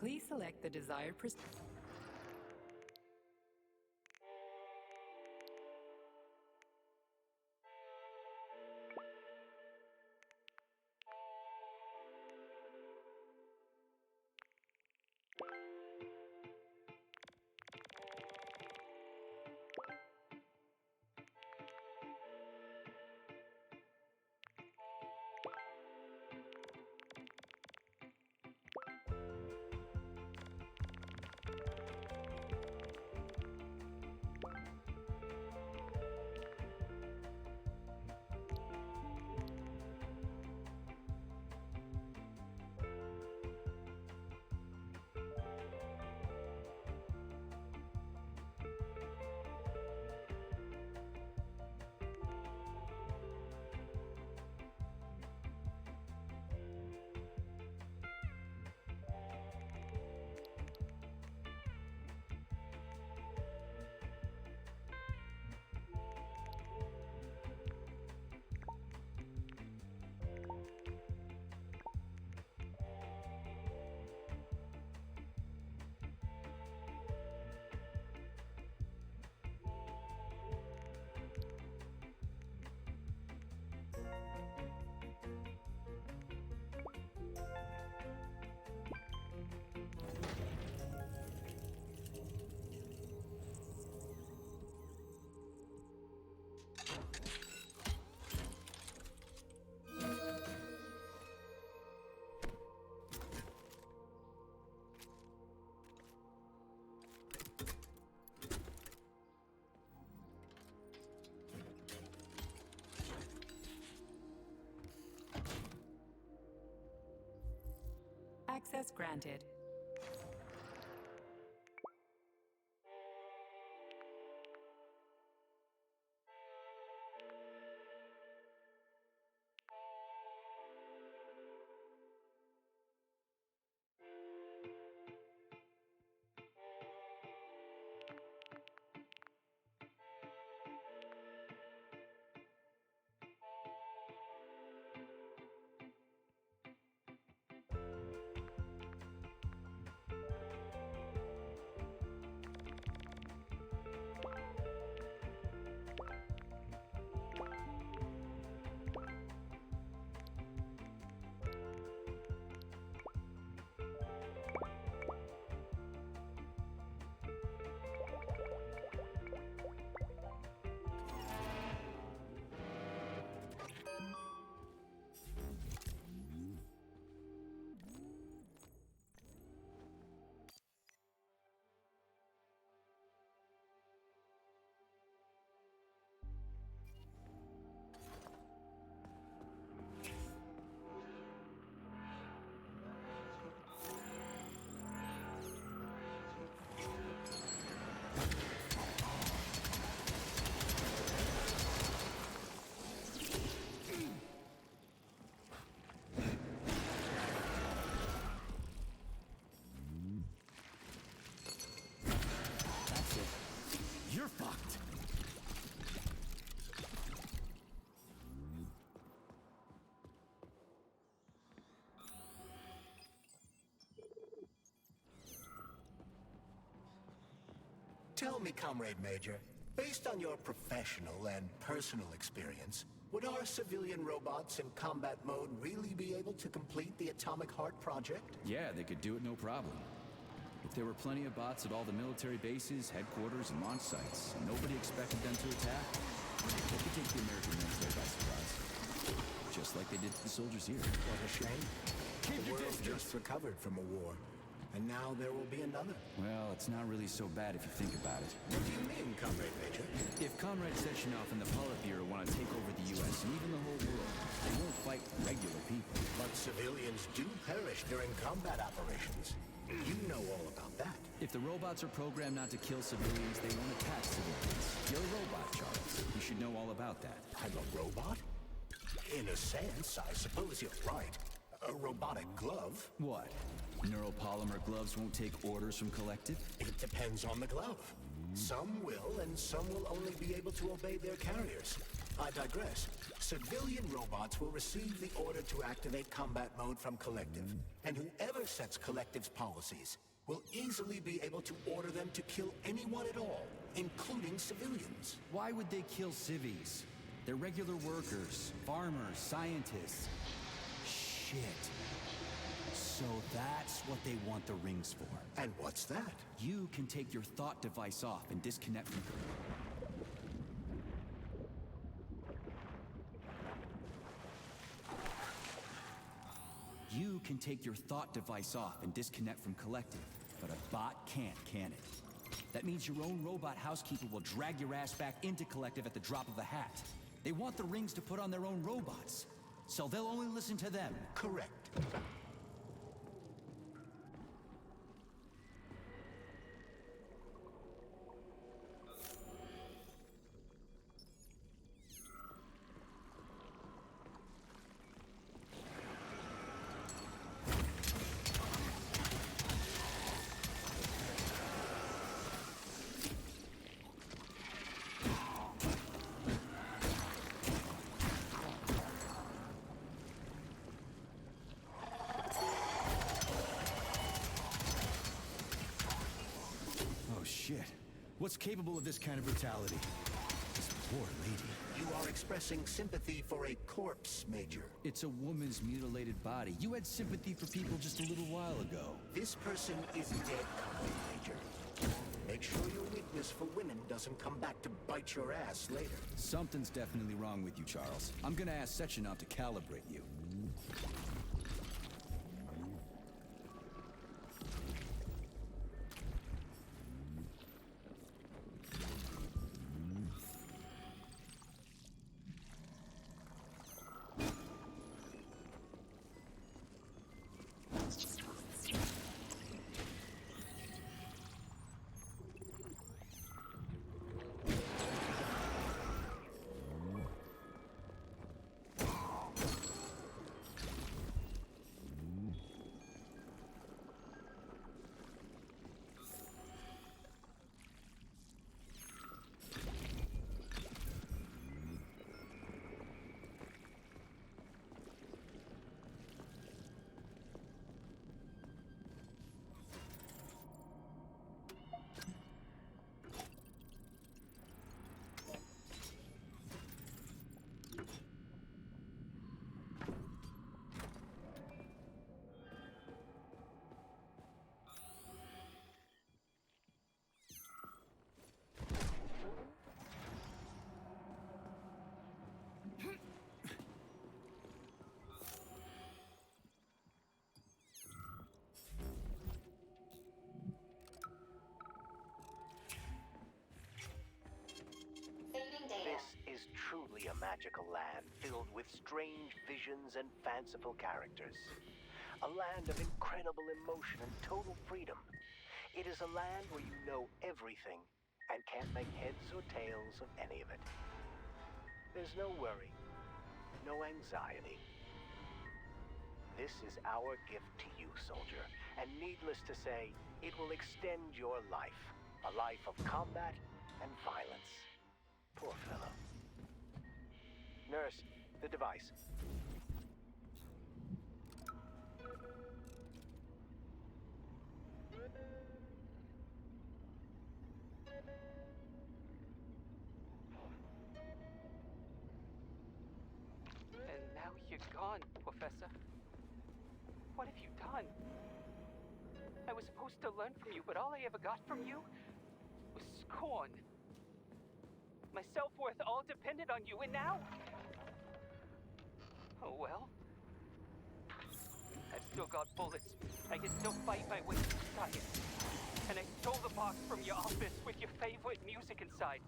Please select the desired access granted. You're fucked! Tell me, Comrade Major, based on your professional and personal experience, would our civilian robots in combat mode really be able to complete the Atomic Heart project? Yeah, they could do it no problem. If there were plenty of bots at all the military bases, headquarters, and launch sites, and nobody expected them to attack, they could take the American military by surprise. Just like they did to the soldiers here. What a shame. Keep The your world distance! just recovered from a war, and now there will be another. Well, it's not really so bad if you think about it. What do you mean, Comrade Major? If Comrade Sechenov and the Politburo want to take over the U.S. and even the whole world, they won't fight regular people. But civilians do perish during combat operations. You know all about that. If the robots are programmed not to kill civilians, they won't attack civilians. You're a robot, Charles. You should know all about that. I'm a robot? In a sense, I suppose you're right. A robotic glove? What? Neuropolymer gloves won't take orders from Collective? It depends on the glove. Some will, and some will only be able to obey their carriers. I digress. Civilian robots will receive the order to activate combat mode from Collective, and whoever sets Collective's policies will easily be able to order them to kill anyone at all, including civilians. Why would they kill civvies? They're regular workers, farmers, scientists. Shit. So that's what they want the rings for. And what's that? You can take your thought device off and disconnect from... You can take your thought device off and disconnect from Collective, but a bot can't, can it? That means your own robot housekeeper will drag your ass back into Collective at the drop of a hat. They want the rings to put on their own robots, so they'll only listen to them. Correct. Shit. What's capable of this kind of brutality? This poor lady. You are expressing sympathy for a corpse, Major. It's a woman's mutilated body. You had sympathy for people just a little while ago. This person is dead, Comrade Major. Make sure your weakness for women doesn't come back to bite your ass later. Something's definitely wrong with you, Charles. I'm gonna ask Sechenov to calibrate you. This is truly a magical land filled with strange visions and fanciful characters. A land of incredible emotion and total freedom. It is a land where you know everything and can't make heads or tails of any of it. There's no worry, no anxiety. This is our gift to you, soldier, and needless to say, it will extend your life. A life of combat and violence. Poor fellow. Nurse, the device. And now you're gone, Professor. What have you done? I was supposed to learn from you, but all I ever got from you was scorn. My self-worth all depended on you, and now... Oh well. I've still got bullets. I can still fight my way through science. And I stole the box from your office with your favorite music inside.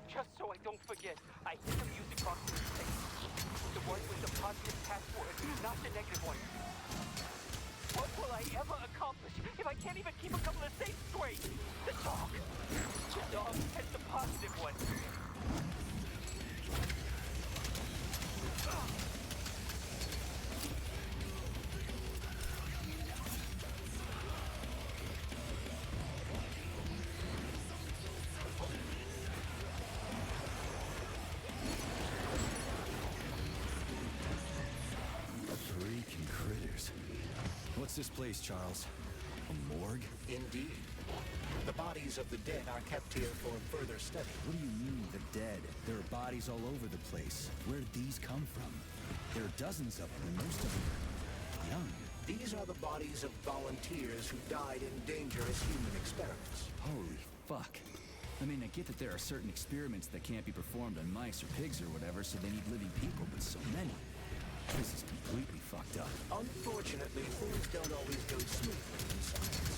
Just so I don't forget, I hid the music box in the safe. The one with the positive password, not the negative one. What will I ever accomplish if I can't even keep a couple of safes straight? The dog! The dog has the positive one. What's this place, Charles? A morgue? Indeed. The bodies of the dead are kept here for further study. What do you mean, the dead? There are bodies all over the place. Where did these come from? There are dozens of them, and most of them are young. These are the bodies of volunteers who died in dangerous human experiments. Holy fuck. I mean, I get that there are certain experiments that can't be performed on mice or pigs or whatever, so they need living people, but so many. This is completely fucked up. Unfortunately, things don't always go smoothly in science.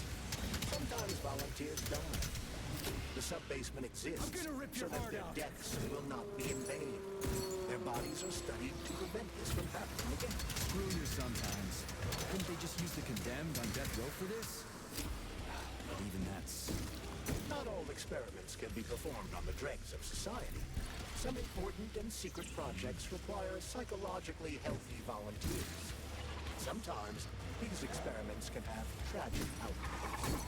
Sometimes volunteers die. The sub-basement exists I'm gonna rip so your that heart their out. deaths will not be in vain. Their bodies are studied to prevent this from happening again. Screw you sometimes. Couldn't they just use the condemned on death row for this? But even that's... Not all experiments can be performed on the dregs of society. Some important and secret projects require psychologically healthy volunteers. Sometimes, these experiments can have tragic outcomes.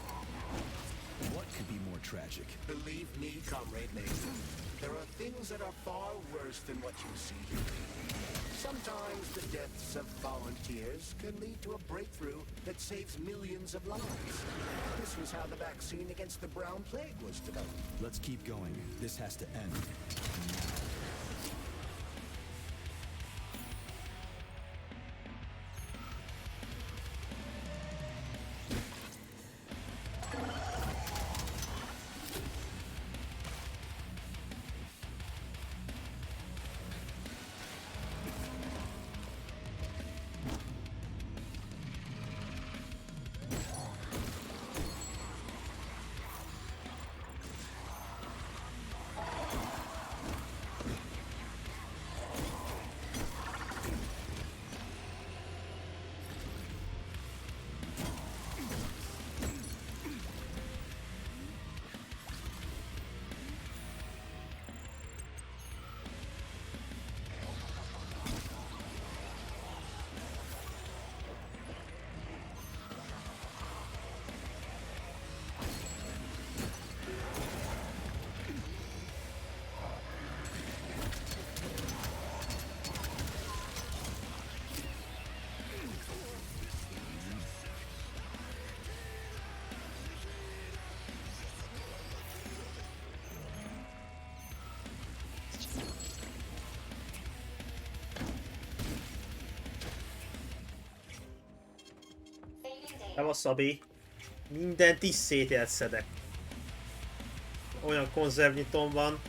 What could be more tragic? Believe me, Comrade Major, there are things that are far worse than what you see here. Sometimes the deaths of volunteers can lead to a breakthrough that saves millions of lives. This was how the vaccine against the brown plague was developed. Let's keep going. This has to end. Now. Nem a Szabi. Mindent is szétjelszedek. Olyan konzervnyitom van.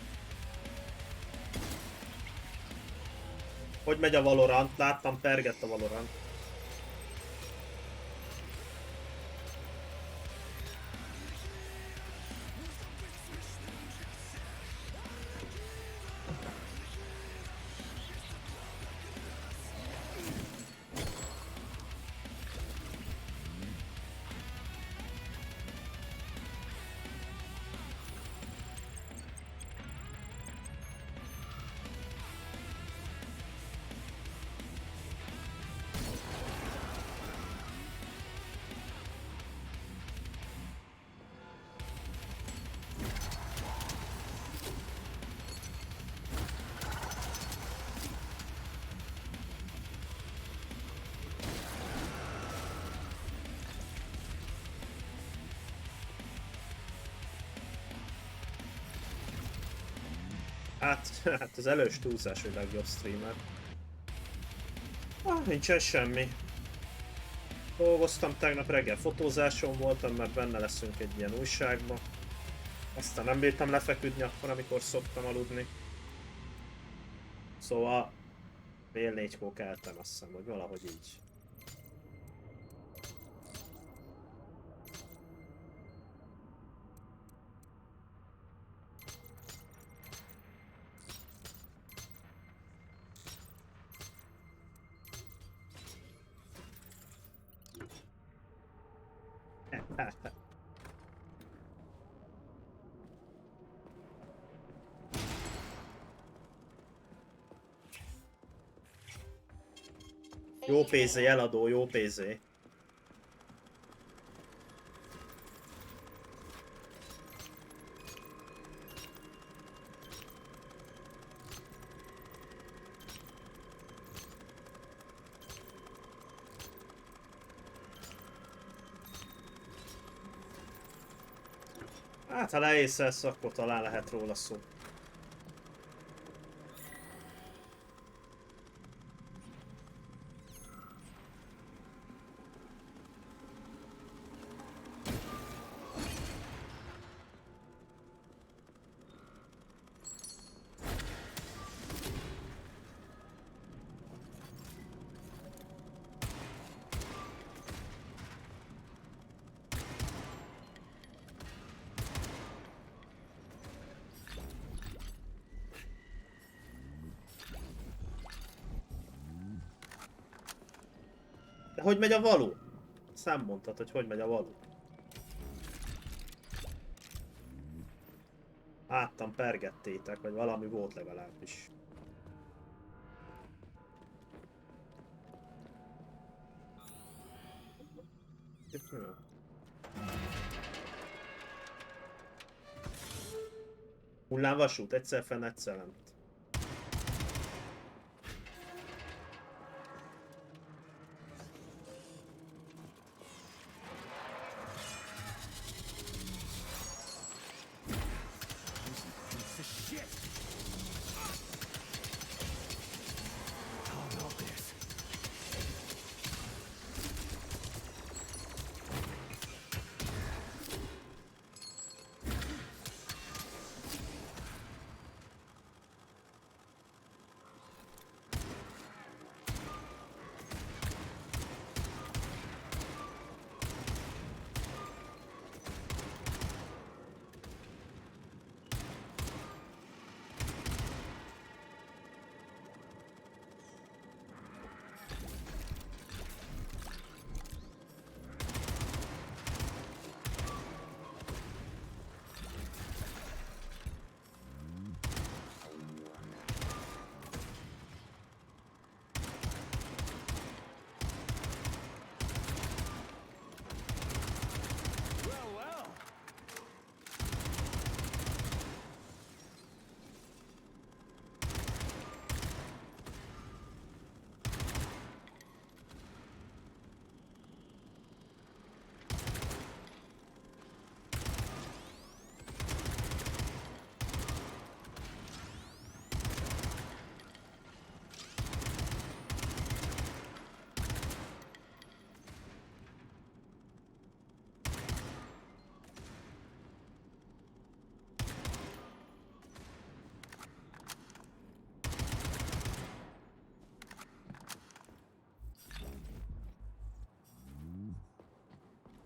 Hogy megy a Valorant? Láttam, pergett a Valorant. Hát az elős túlzás, hogy legjobb streamer. Nincsen semmi. Dolgoztam tegnap reggel, fotózáson voltam, mert benne leszünk egy ilyen újságba. Aztán nem bírtam lefeküdni akkor, amikor szoktam aludni. Szóval fél négykor keltem, azt hiszem, hogy valahogy így. Jó PZ, eladó, jó PZ. Hát ha leészelsz, akkor talán lehet róla szó. De hogy megy a való? Szám mondtad, hogy megy a való. Láttam, pergettétek, vagy valami volt legalábbis. Hullámvasút, egyszer fenn, egyszer lent.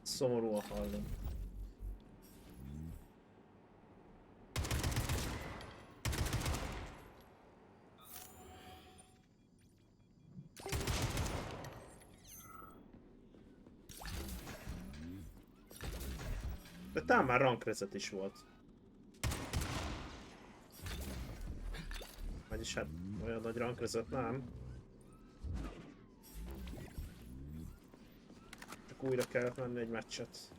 Szomorúan hallom. De talán már rankrezet is volt. Vagyis hát olyan nagy rankrezet nem. Csak újra kellett menni egy meccset.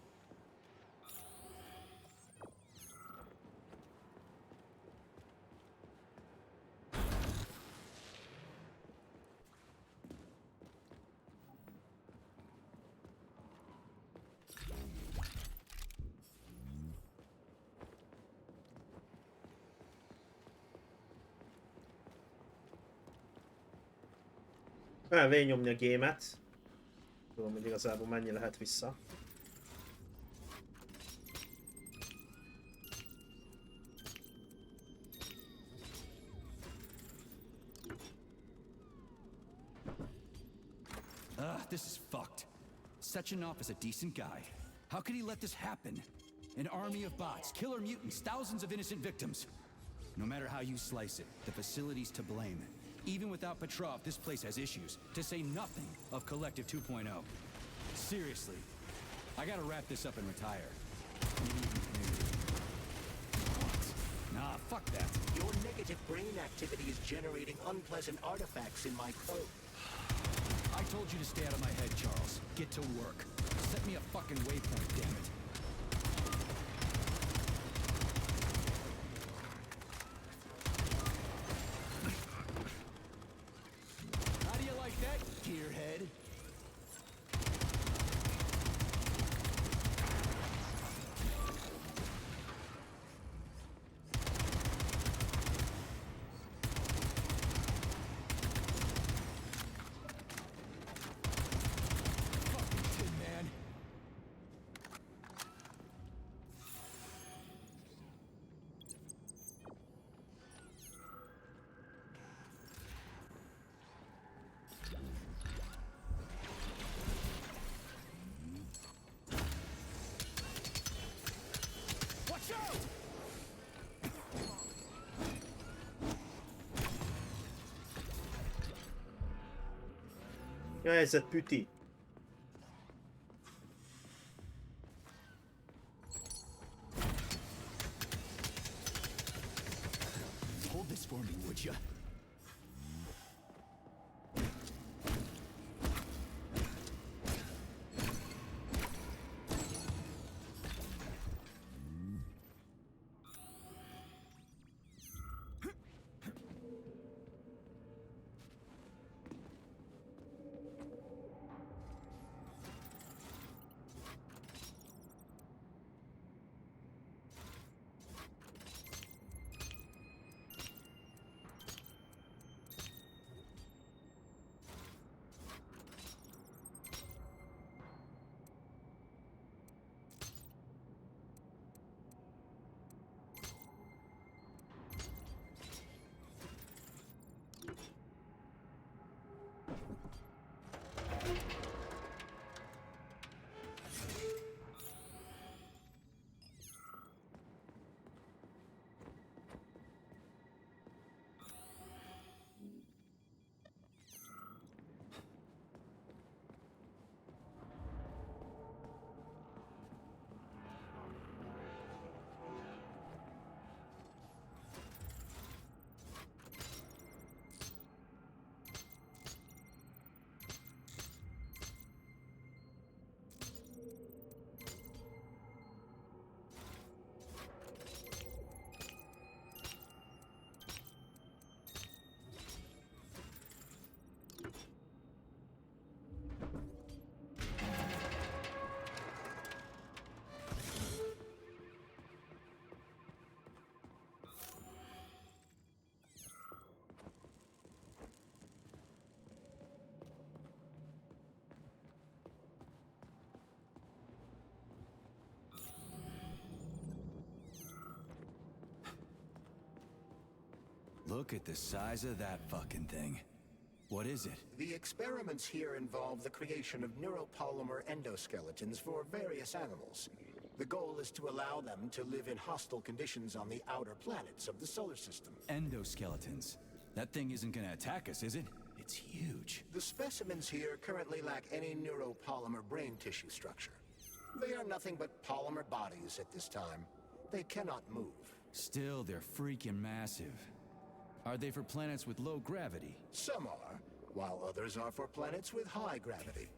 Olyan végignyomni a gémet. Tudom, hogy igazából mennyi lehet vissza. This is fucked. Sechenov is a decent guy. How could he let this happen? An army of bots, killer mutants, thousands of innocent victims. No matter how you slice it, the facility's to blame. Even without Petrov, this place has issues, to say nothing of Collective 2.0. Seriously, I gotta wrap this up and retire. What? Nah, fuck that. Your negative brain activity is generating unpleasant artifacts in my code. I told you to stay out of my head, Charles. Get to work. Set me a fucking waypoint, damn it. How do you like that, gearhead? Mi a helyzet, Püti? Hold this for me, would ya? Look at the size of that fucking thing. What is it? The experiments here involve the creation of neuropolymer endoskeletons for various animals. The goal is to allow them to live in hostile conditions on the outer planets of the solar system. Endoskeletons. That thing isn't gonna attack us, is it? It's huge. The specimens here currently lack any neuropolymer brain tissue structure. They are nothing but polymer bodies at this time. They cannot move. Still, they're freaking massive. Are they for planets with low gravity? Some are, while others are for planets with high gravity.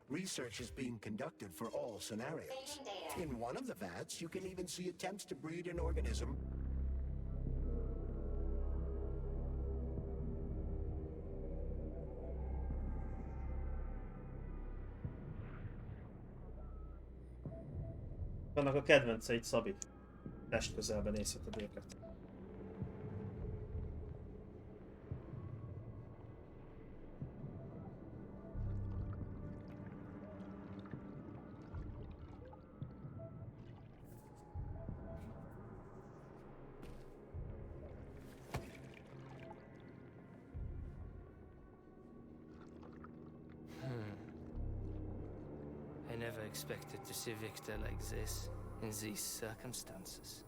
Research is being conducted for all scenarios. In one of the vats, you can even see attempts to breed an organism. Vannak a kedvenceid, Szabi. Test közelben nézheted őket. I never expected to see Victor like this, in these circumstances.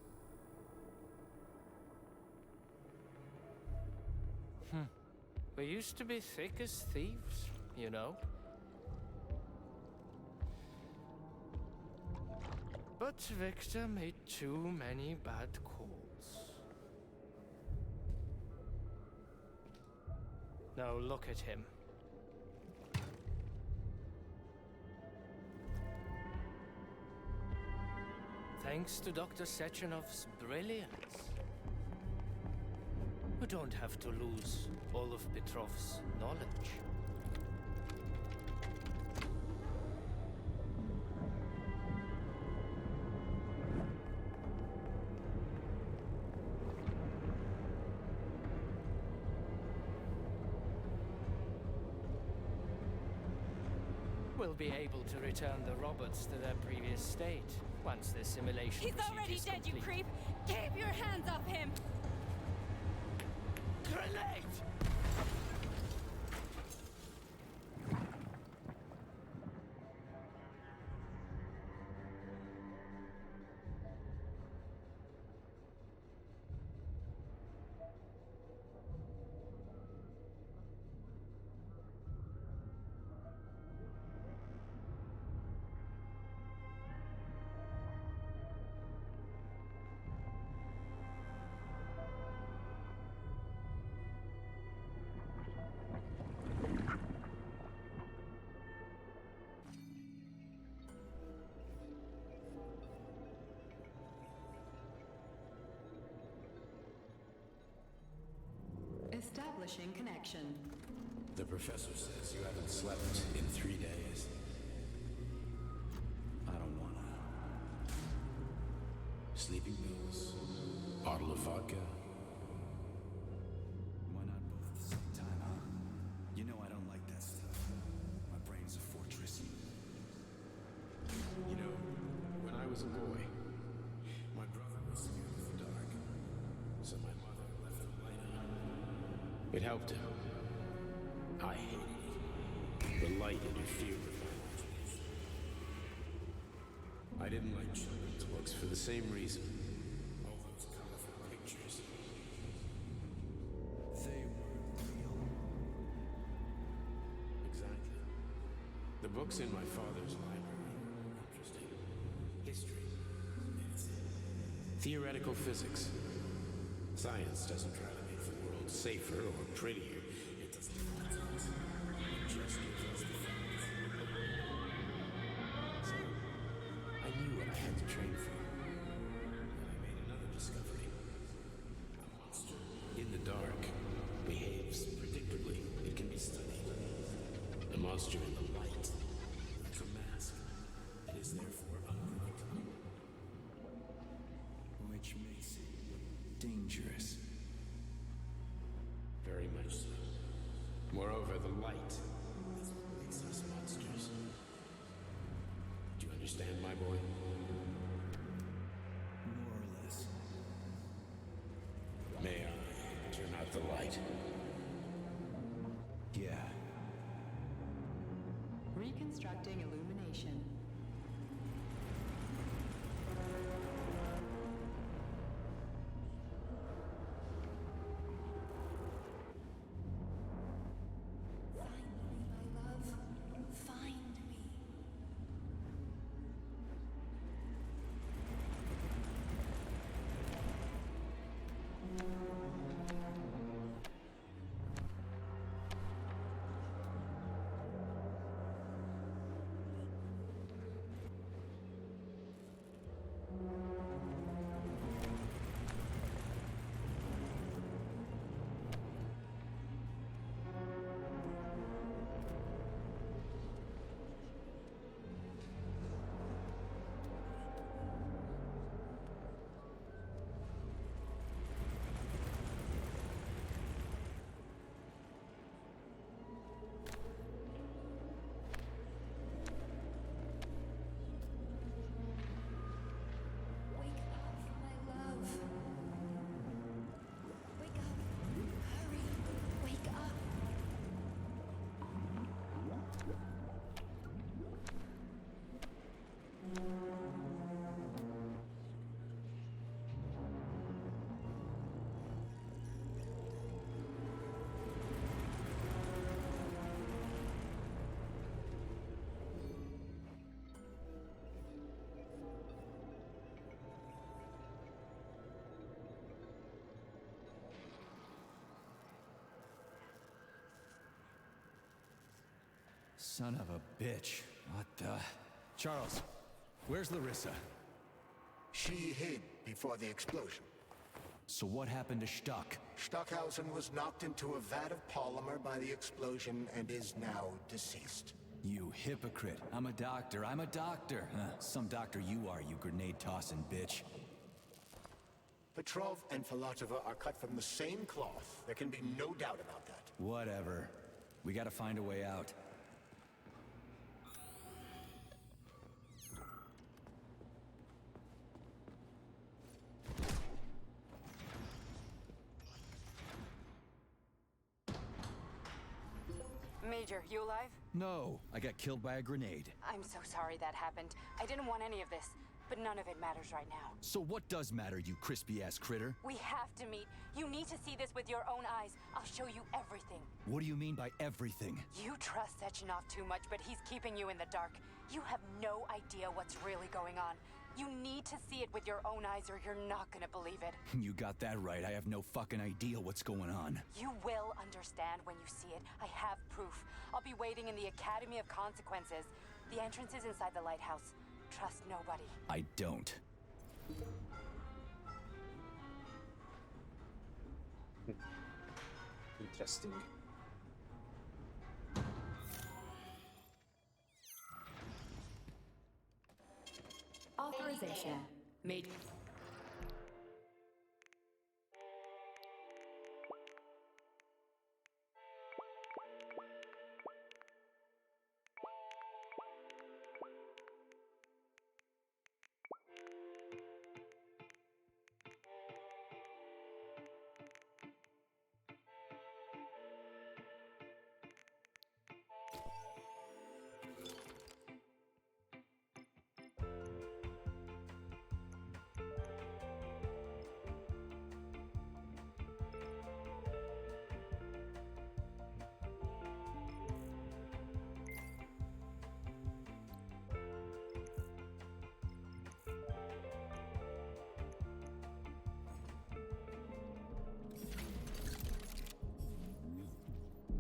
We used to be thick as thieves, you know? But Victor made too many bad calls. Now look at him. Thanks to Dr. Sechenov's brilliance, we don't have to lose all of Petrov's knowledge. We'll be able to return the robots to their previous state once the simulation He's procedure already is dead, you complete. creep! Keep your hands off him! Grenade! Establishing connection. The professor says you haven't slept in 3 days. I don't wanna. Sleeping pills, bottle of vodka. Why not both at the same time, huh? You know I don't like that stuff. My brain's a fortress. You know, when I was a boy, my brother was scared of the dark, so my mother left the light on. It helped him. I hated it. The light interfered with my imagination. I didn't like children's books for the same reason. All those colorful pictures. They weren't real. Exactly. The books in my father's library were interesting. History, medicine, theoretical physics. Science doesn't try to make the world safer or prettier. It doesn't want us. It just gives us the facts. So, I knew what I had to train for. Then I made another discovery. A monster in the dark behaves predictably. It can be studied. A monster in the light is a mask. It is therefore unpredictable. Which makes it dangerous. Very much so. Moreover, the light is what makes us monsters. Do you understand, my boy? More or less. May I turn out the light? Yeah. Reconstructing illumination. Find me, my love. Find me. Wake up, my love. Wake up. Hurry. Wake up. Son of a bitch. What the... Charles, where's Larissa? She hid before the explosion. So what happened to Stuck? Stockhausen was knocked into a vat of polymer by the explosion and is now deceased. You hypocrite. I'm a doctor. I'm a doctor. Some doctor you are, you grenade-tossing bitch. Petrov and Filatova are cut from the same cloth. There can be no doubt about that. Whatever. We gotta find a way out. Major, you alive? No, I got killed by a grenade. I'm so sorry that happened. I didn't want any of this, but none of it matters right now. So what does matter, you crispy-ass critter? We have to meet. You need to see this with your own eyes. I'll show you everything. What do you mean by everything? You trust Sechenov too much, but he's keeping you in the dark. You have no idea what's really going on. You need to see it with your own eyes or you're not gonna believe it. You got that right. I have no fucking idea what's going on. You will understand when you see it. I have proof. I'll be waiting in the Academy of Consequences. The entrance is inside the lighthouse. Trust nobody. I don't. Interesting. Authorization. Made.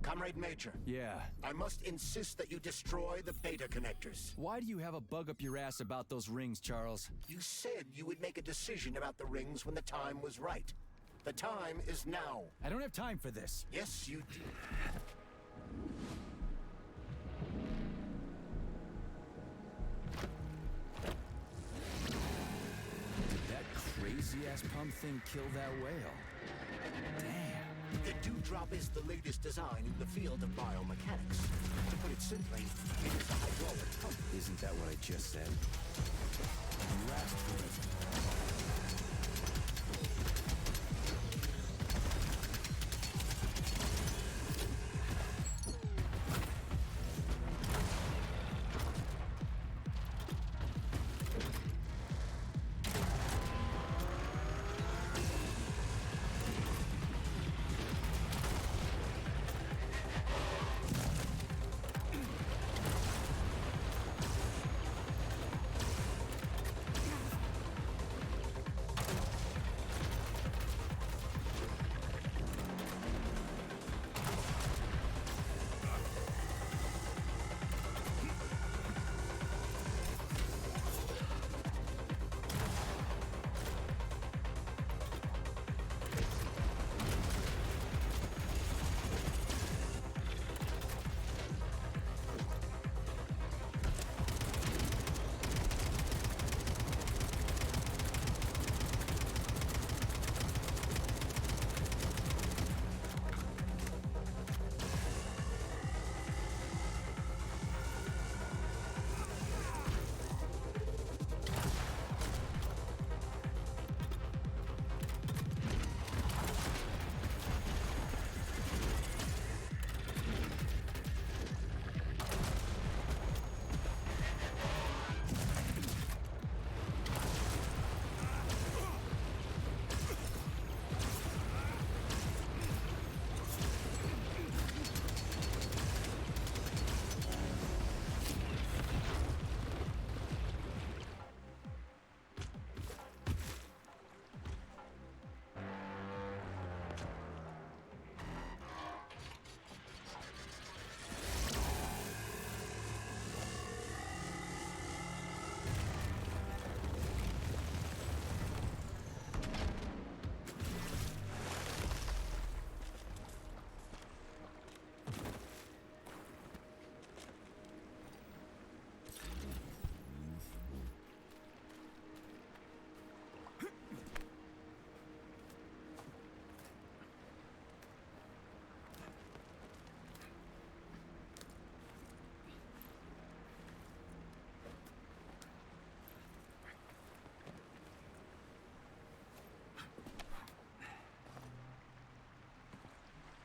Comrade Major, Yeah. I must insist that you destroy the beta connectors. Why do you have a bug up your ass about those rings, Charles? You said you would make a decision about the rings when the time was right. The time is now. I don't have time for this. Yes, you do. Did that crazy-ass pump thing kill that whale? Damn. The Dewdrop is the latest design in the field of biomechanics. To put it simply, it is a hydraulic pump. Isn't that what I just said? You asked for it.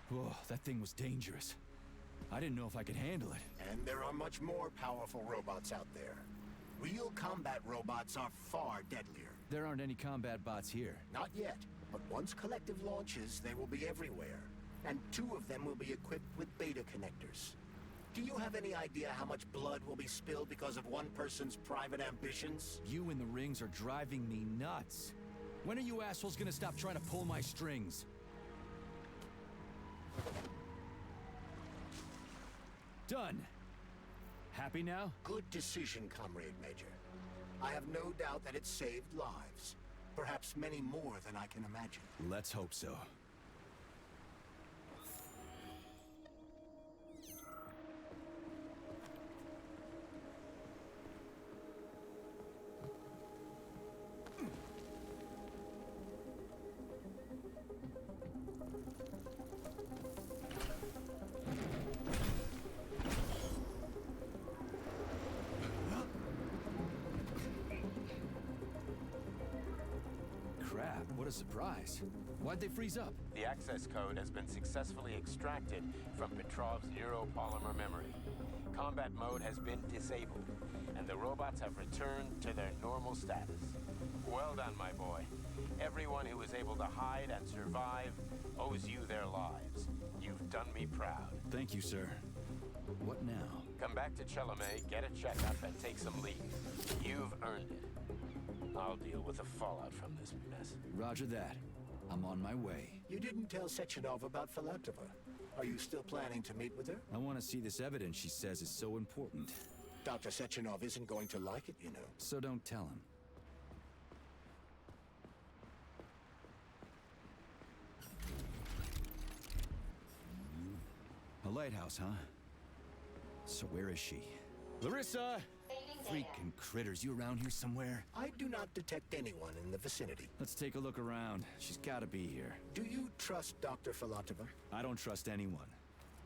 Whoa, that thing was dangerous. I didn't know if I could handle it. And there are much more powerful robots out there. Real combat robots are far deadlier. There aren't any combat bots here. Not yet, but once Collective launches, they will be everywhere. And 2 of them will be equipped with beta connectors. Do you have any idea how much blood will be spilled because of one person's private ambitions? You and the rings are driving me nuts. When are you assholes gonna stop trying to pull my strings? Done. Happy now? Good decision, Comrade Major. I have no doubt that it saved lives. Perhaps many more than I can imagine. Let's hope so. What a surprise. Why'd they freeze up? The access code has been successfully extracted from Petrov's neuropolymer memory. Combat mode has been disabled, and the robots have returned to their normal status. Well done, my boy. Everyone who was able to hide and survive owes you their lives. You've done me proud. Thank you, sir. What now? Come back to Chalamet, get a checkup, and take some leave. You've earned it. I'll deal with the fallout from this mess. Roger that. I'm on my way. You didn't tell Sechenov about Filatova. Are you still planning to meet with her? I want to see this evidence she says is so important. Dr. Sechenov isn't going to like it, you know. So don't tell him. A lighthouse, huh? So where is she? Larissa! Freaking critters, you around here somewhere? I do not detect anyone in the vicinity. Let's take a look around. She's gotta be here. Do you trust Dr. Filatova? I don't trust anyone.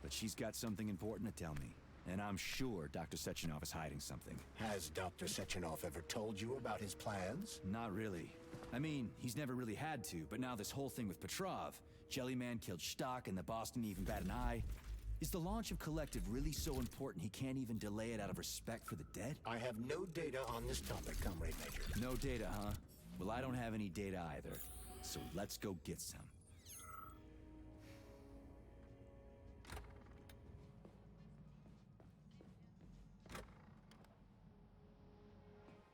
But she's got something important to tell me. And I'm sure Dr. Sechenov is hiding something. Has Dr. Sechenov ever told you about his plans? Not really. I mean, he's never really had to, but now this whole thing with Petrov, Jellyman killed Stock and the boss didn't even bat an eye. Is the launch of Collective really so important he can't even delay it out of respect for the dead? I have no data on this topic, Comrade Major. No data, huh? Well, I don't have any data either. So let's go get some.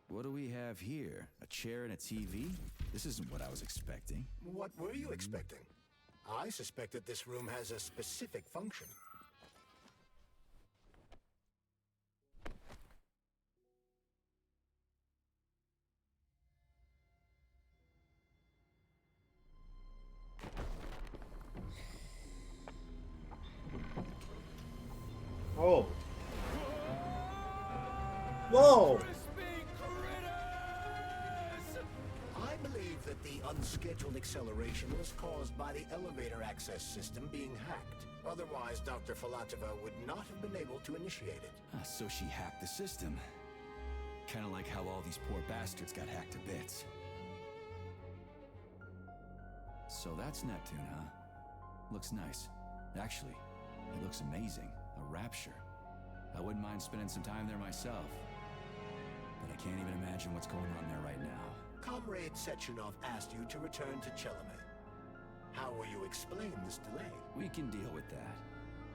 What do we have here? A chair and a TV? This isn't what I was expecting. What were you expecting? I suspected this room has a specific function. Oh. Whoa! I believe that the unscheduled acceleration was caused by the elevator access system being hacked. Otherwise, Dr. Filatova would not have been able to initiate it. So she hacked the system. Kinda like how all these poor bastards got hacked to bits. So that's Neptune, huh? Looks nice. Actually, it looks amazing. A rapture. I wouldn't mind spending some time there myself. But I can't even imagine what's going on there right now. Comrade Sechenov asked you to return to Chalamet. How will you explain this delay? We can deal with that.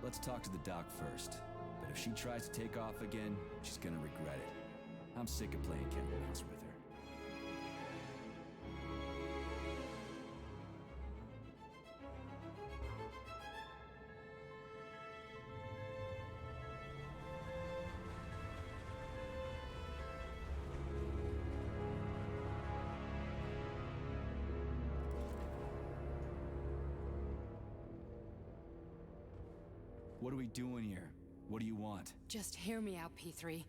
Let's talk to the doc first. But if she tries to take off again, she's gonna regret it. I'm sick of playing cat and mouse with her. What are we doing here? What do you want? Just hear me out, P3.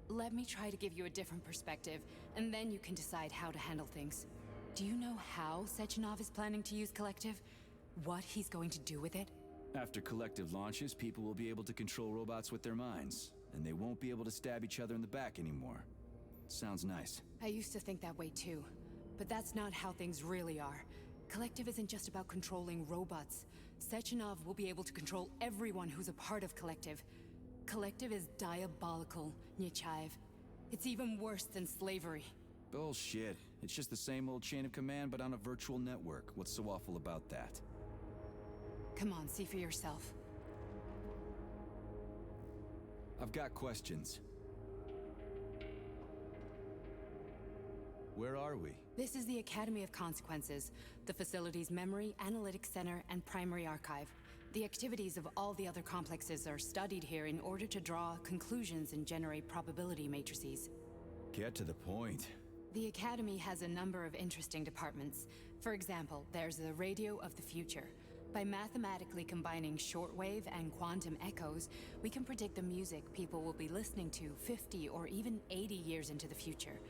Let me try to give you a different perspective, and then you can decide how to handle things. Do you know how Sechenov is planning to use Collective? What he's going to do with it? After Collective launches, people will be able to control robots with their minds, and they won't be able to stab each other in the back anymore. Sounds nice. I used to think that way too, but that's not how things really are. Collective isn't just about controlling robots. Sechenov will be able to control everyone who's a part of Collective. Collective is diabolical, Nechayev. It's even worse than slavery. Bullshit. It's just the same old chain of command, but on a virtual network. What's so awful about that? Come on, see for yourself. I've got questions. Where are we? This is the Academy of Consequences, the facility's memory, analytics center, and primary archive. The activities of all the other complexes are studied here in order to draw conclusions and generate probability matrices. Get to the point. The Academy has a number of interesting departments. For example, there's the Radio of the Future. By mathematically combining shortwave and quantum echoes, we can predict the music people will be listening to 50 or even 80 years into the future.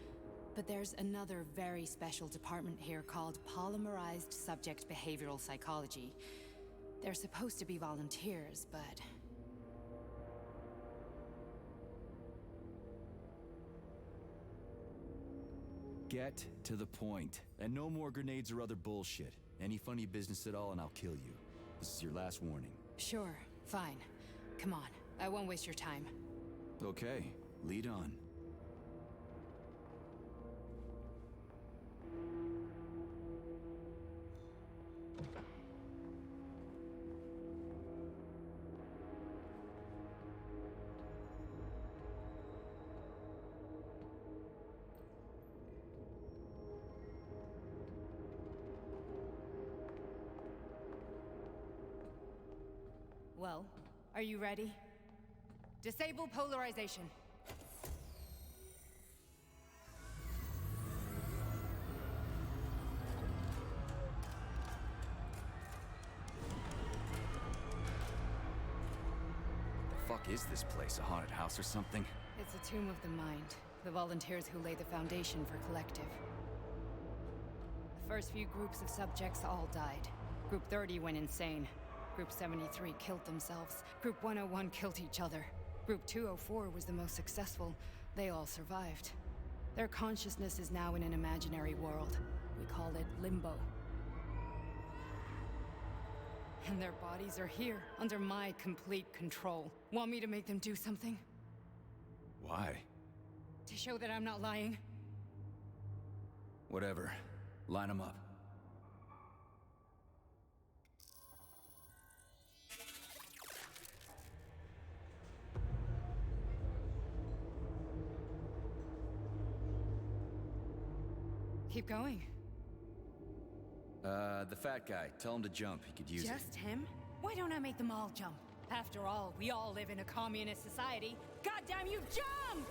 But there's another very special department here called Polymerized Subject Behavioral Psychology. They're supposed to be volunteers, but... Get to the point. And no more grenades or other bullshit. Any funny business at all and I'll kill you. This is your last warning. Sure, fine. Come on, I won't waste your time. Okay, lead on. Well, are you ready? Disable polarization. The fuck is this place? A haunted house or something? It's a tomb of the mind. The volunteers who lay the foundation for Collective. The first few groups of subjects all died. Group 30 went insane. Group 73 killed themselves. Group 101 killed each other. Group 204 was the most successful. They all survived. Their consciousness is now in an imaginary world. We call it Limbo. And their bodies are here, under my complete control. Want me to make them do something? Why? To show that I'm not lying? Whatever. Line them up. Keep going. The fat guy. Tell him to jump. He could use it. Just him? Why don't I make them all jump? After all, we all live in a communist society. Goddamn you, jump!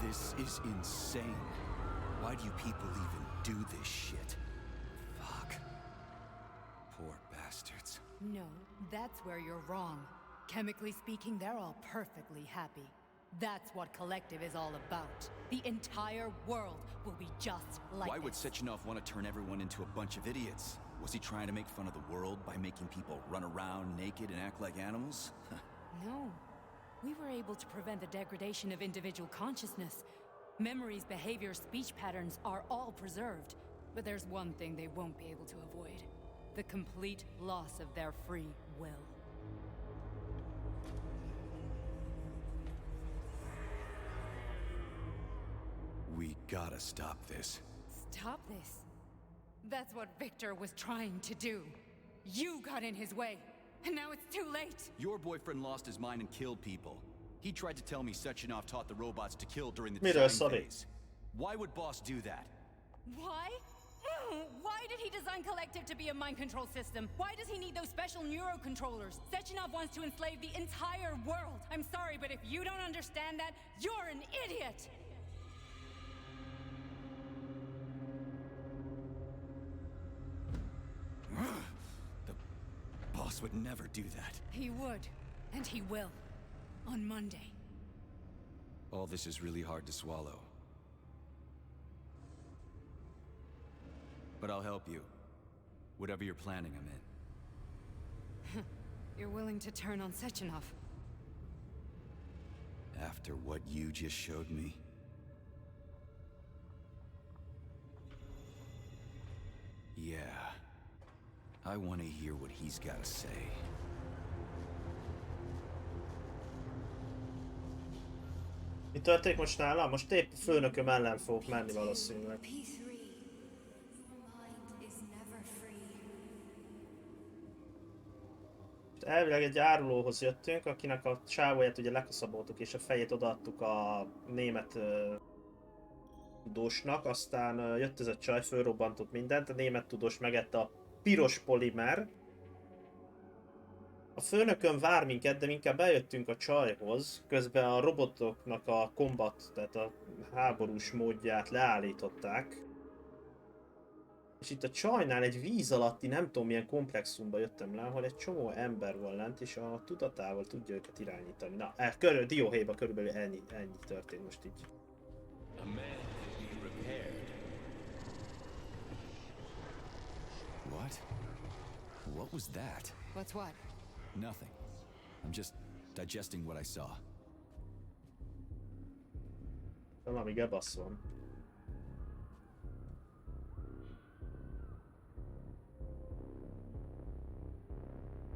This is insane. Why do you people even do this shit? Fuck. Poor bastards. No, that's where you're wrong. Chemically speaking, they're all perfectly happy. That's what Collective is all about. The entire world will be just like Why would this. Sechenov want to turn everyone into a bunch of idiots? Was he trying to make fun of the world by making people run around naked and act like animals? No. We were able to prevent the degradation of individual consciousness. Memories, behavior, speech patterns are all preserved. But there's one thing they won't be able to avoid. The complete loss of their free will. We gotta stop this. Stop this. That's what Victor was trying to do. You got in his way, and now it's too late. Your boyfriend lost his mind and killed people. He tried to tell me Sechenov taught the robots to kill during the Miről design szarik? phase. Why would Boss do that? Why? Why did he design Collective to be a mind control system? Why does he need those special neurocontrollers? Sechenov wants to enslave the entire world. I'm sorry, but if you don't understand that, you're an idiot! The boss would never do that. He would, and he will. On Monday. All this is really hard to swallow. But I'll help you. Whatever you're planning, I'm in. You're willing to turn on Sechenov? After what you just showed me. Yeah. I want to hear what he's got to say. Mi történik most nálam? Most épp a főnököm ellen fogok menni valószínűleg. P3. Your mind is never free. Elvileg egy árulóhoz jöttünk, akinek a csávóját ugye lekaszaboltuk és a fejét odaadtuk a német tudósnak, aztán jött ez a csaj, fölrobbantott mindent, a német tudós megette a piros polimer. A főnökön vár minket, de inkább eljöttünk a csajhoz, közben a robotoknak a kombat, tehát a háborús módját leállították. És itt a csajnál egy víz alatti, nem tudom milyen komplexumba jöttem le, ahol egy csomó ember van lent, és a tudatával tudja őket irányítani. Na, dióhéjban körülbelül ennyi történt most így. A man can be repaired. What? What was that? What's what? Nothing. I'm just digesting what I saw. Valami gebasz van.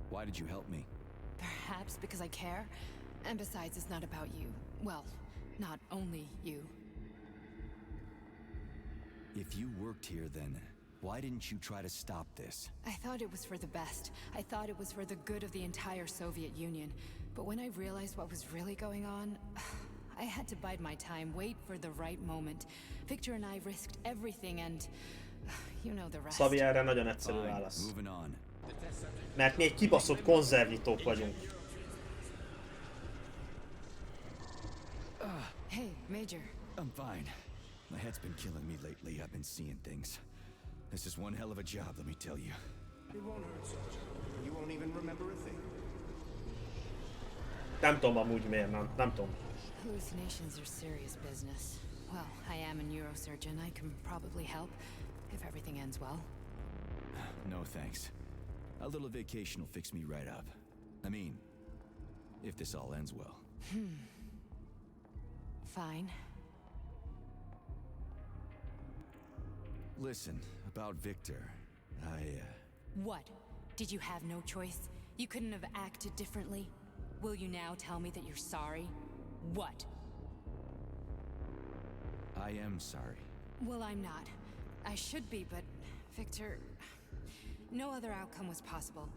Why did you help me? Perhaps because I care. And besides, it's not about you. Well, not only you. If you worked here, then why didn't you try to stop this? I thought it was for the best. I thought it was for the good of the entire Soviet Union. But when I realized what was really going on, I had to bide my time, wait for the right moment. Victor and I risked everything and you know the rest. Szabi, erre nagyon egyszerű válasz. Moving on. Mert mi egy kibaszott konzervnyitók vagyunk. Hey, Major. I'm fine. My head's been killing me lately. I've been seeing things. This is one hell of a job, let me tell you. It won't hurt, Sergeant. You won't even remember a thing. Nem tudom amúgy miért nem tudom. Hallucinations are serious business. Well, I am a neurosurgeon. I can probably help if everything ends well. No thanks. A little vacation will fix me right up. I mean, if this all ends well. Fine. Listen, about Victor, What? Did you have no choice? You couldn't have acted differently? Will you now tell me that you're sorry? What? I am sorry. Well, I'm not. I should be, but Victor... No other outcome was possible.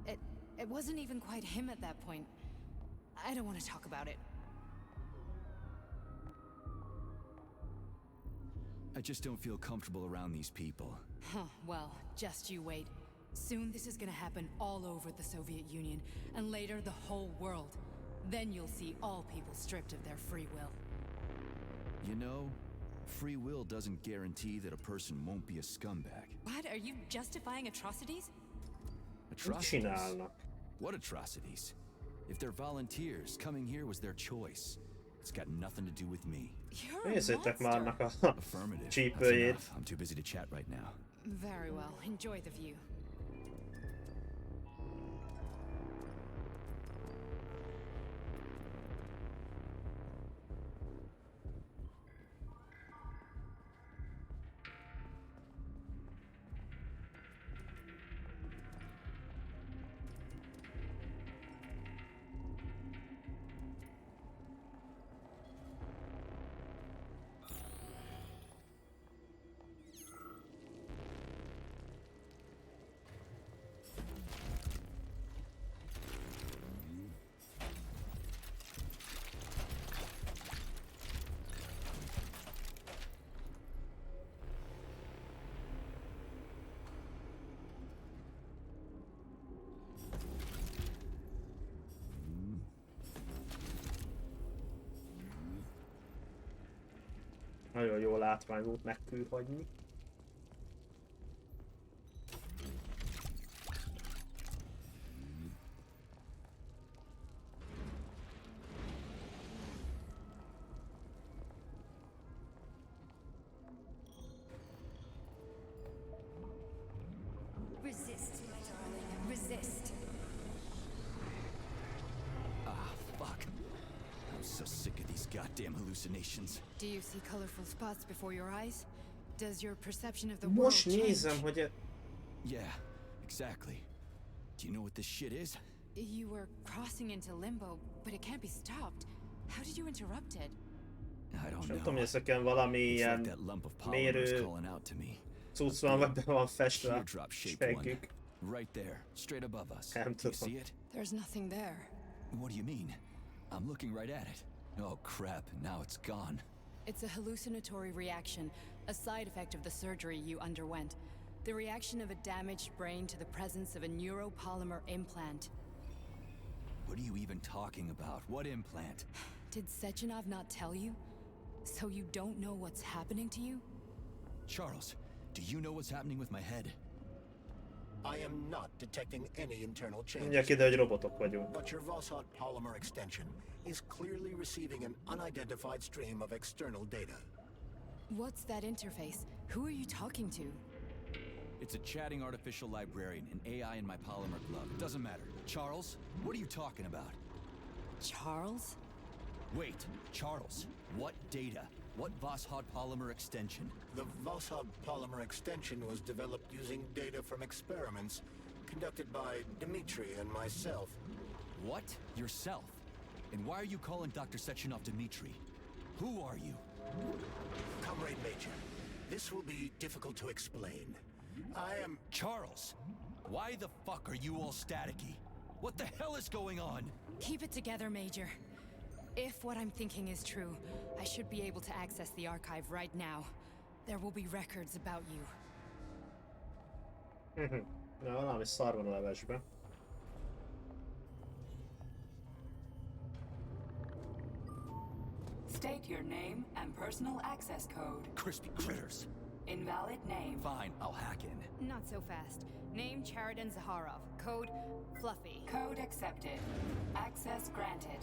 It wasn't even quite him at that point. I don't want to talk about it. I just don't feel comfortable around these people. Huh, well, just you wait. Soon this is gonna happen all over the Soviet Union, and later the whole world. Then you'll see all people stripped of their free will. You know, free will doesn't guarantee that a person won't be a scumbag. What? Are you justifying atrocities? Atrocities? Csinálnak. What atrocities? If they're volunteers, coming here was their choice. It's got nothing to do with me. You're a Nézzétek már annak a Affirmative. That's csípőjét. enough. I'm too busy to chat right now. Very well. Enjoy the view. Nagyon jó látvány volt megkülhagyni. Resist, my darling. Resist. Ah, fuck. I'm so sick of these goddamn hallucinations. Do you see colorful spots before your eyes? Does your perception of the world Most change? nézem, hogy... Yeah, exactly. Do you know what this shit is? You were crossing into limbo, but it can't be stopped. How did you interrupt it? I don't Nem know. tudom, hogy ezeken valami It's like ilyen that lump of polymers mérő calling out to me. cucc van, vagy be van festve a Teardrop shaped one. seggük. Right there, straight above us. Nem Do you tudom. see it? There's nothing there. What do you mean? I'm looking right at it. Oh crap, now it's gone. It's a hallucinatory reaction, a side effect of the surgery you underwent. The reaction of a damaged brain to the presence of a neuropolymer implant. What are you even talking about? What implant? Did Sechenov not tell you? So you don't know what's happening to you? Charles, do you know what's happening with my head? I am not detecting any internal Mondják changes. ide, hogy robotok vagyunk. But your Vossot polymer extension is clearly receiving an unidentified stream of external data. What's that interface? Who are you talking to? It's a chatting artificial librarian, an AI in my polymer glove. It doesn't matter. Charles, what are you talking about? Charles? Wait, Charles, what data? What Voskhod polymer extension? The Voskhod polymer extension was developed using data from experiments conducted by Dmitri and myself. What? Yourself? And why are you calling Dr. Sechenov Dmitri? Who are you? Comrade Major, this will be difficult to explain. I am... Charles! Why the fuck are you all staticky? What the hell is going on? Keep it together, Major. If what I'm thinking is true, I should be able to access the archive right now. There will be records about you. Na, valami szar van a levesben. State your name and personal access code. Crispy critters. Invalid name. Fine, I'll hack in. Not so fast. Name Chariton Zaharov. Code Fluffy. Code accepted. Access granted.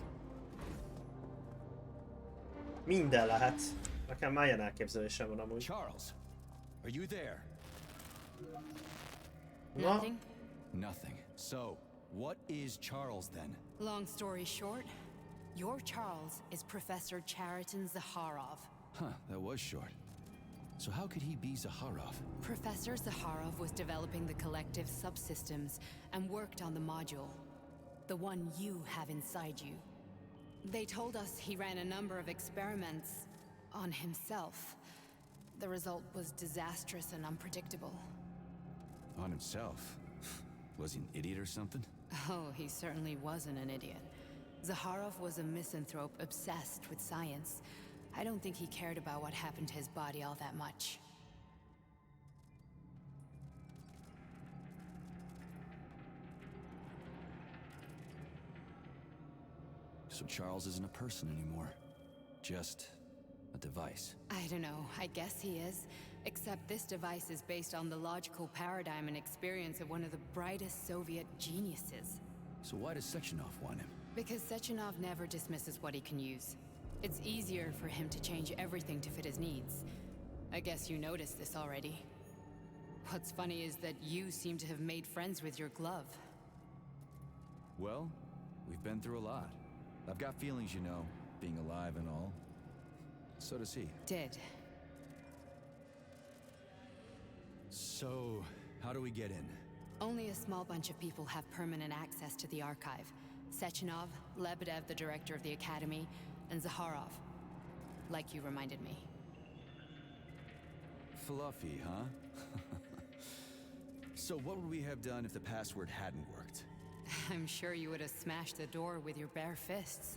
Minden lehet. Nekem már ilyen elképzelésem van amúgy. Charles, are you there? Na? Nothing? Nothing. So, what is Charles then? Long story short, your Charles is Professor Chariton Zaharov. Huh, that was short. So how could he be Zaharov? Professor Zaharov was developing the collective subsystems and worked on the module. The one you have inside you. They told us he ran a number of experiments on himself. The result was disastrous and unpredictable. On himself? Was he an idiot or something? Oh, he certainly wasn't an idiot. Zaharov was a misanthrope obsessed with science. I don't think he cared about what happened to his body all that much. So Charles isn't a person anymore. Just a device. I don't know, I guess he is. Except this device is based on the logical paradigm and experience of one of the brightest Soviet geniuses. So why does Sechenov want him? Because Sechenov never dismisses what he can use. It's easier for him to change everything to fit his needs. I guess you noticed this already. What's funny is that you seem to have made friends with your glove. Well, we've been through a lot. I've got feelings, you know, being alive and all. So does he. Did. So, how do we get in? Only a small bunch of people have permanent access to the archive. Sechenov, Lebedev, the director of the Academy, and Zaharov. Like you reminded me. Fluffy, huh? So what would we have done if the password hadn't worked? I'm sure you would have smashed the door with your bare fists.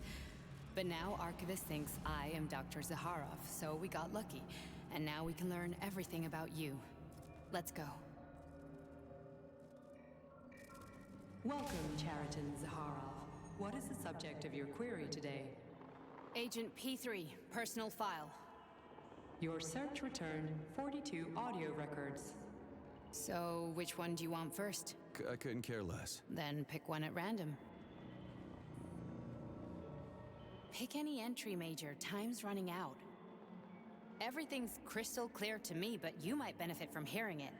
But now Archivist thinks I am Dr. Zaharov, so we got lucky. And now we can learn everything about you. Let's go. Welcome, Chariton Zaharov. What is the subject of your query today? Agent P3, personal file. Your search returned 42 audio records. So, which one do you want first? I couldn't care less. Then pick one at random. Pick any entry, Major. Time's running out. Everything's crystal clear to me, but you might benefit from hearing it.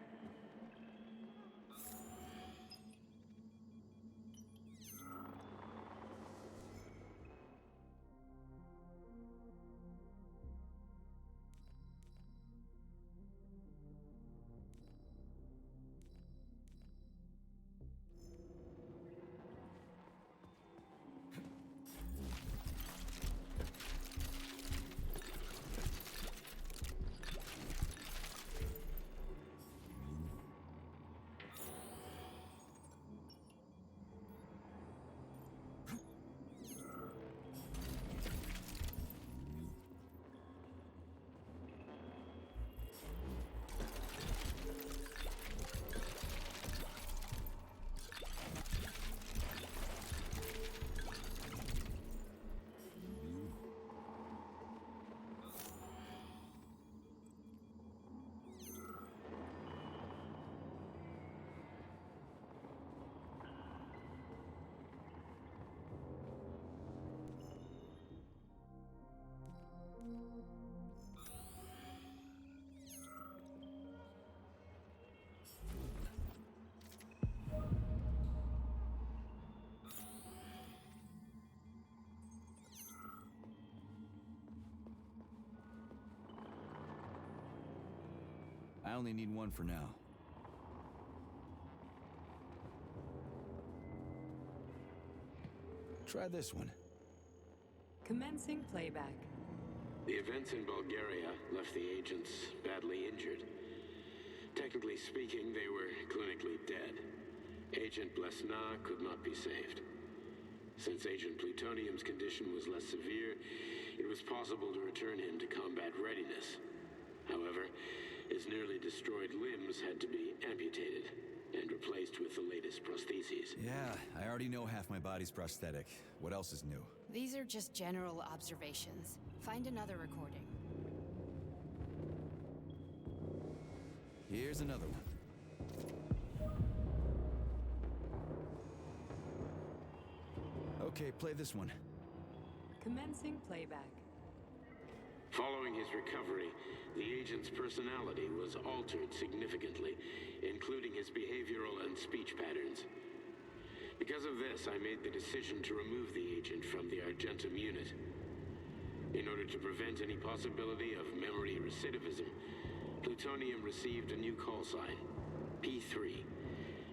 I only need one for now. Try this one. Commencing playback. The events in Bulgaria left the agents badly injured. Technically speaking, they were clinically dead. Agent Blesna could not be saved. Since Agent Plutonium's condition was less severe, it was possible to return him to combat readiness. However, his nearly destroyed limbs had to be amputated and replaced with the latest prostheses. Yeah, I already know half my body's prosthetic. What else is new? These are just general observations. Find another recording. Here's another one. Okay, play this one. Commencing playback. Following his recovery, the agent's personality was altered significantly, including his behavioral and speech patterns. Because of this, I made the decision to remove the agent from the Argentum unit. In order to prevent any possibility of memory recidivism, Plutonium received a new call sign, P3,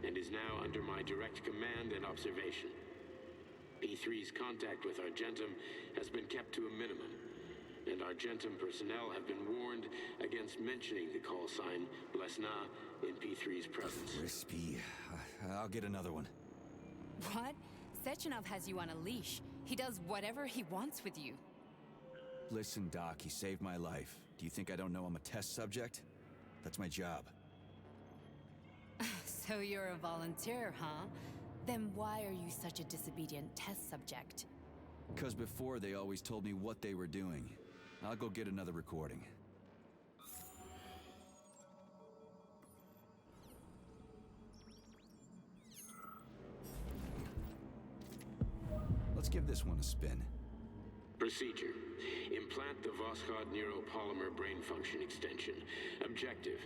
and is now under my direct command and observation. P3's contact with Argentum has been kept to a minimum, and Argentum personnel have been warned against mentioning the call sign Blesna in P3's presence. Crispy. I'll get another one. What? Sechenov has you on a leash. He does whatever he wants with you. Listen, Doc, he saved my life. Do you think I don't know I'm a test subject? That's my job. So you're a volunteer, huh? Then why are you such a disobedient test subject? Because before they always told me what they were doing. I'll go get another recording. Let's give this one a spin. Procedure. Implant the Voskhod neuropolymer brain function extension. Objective.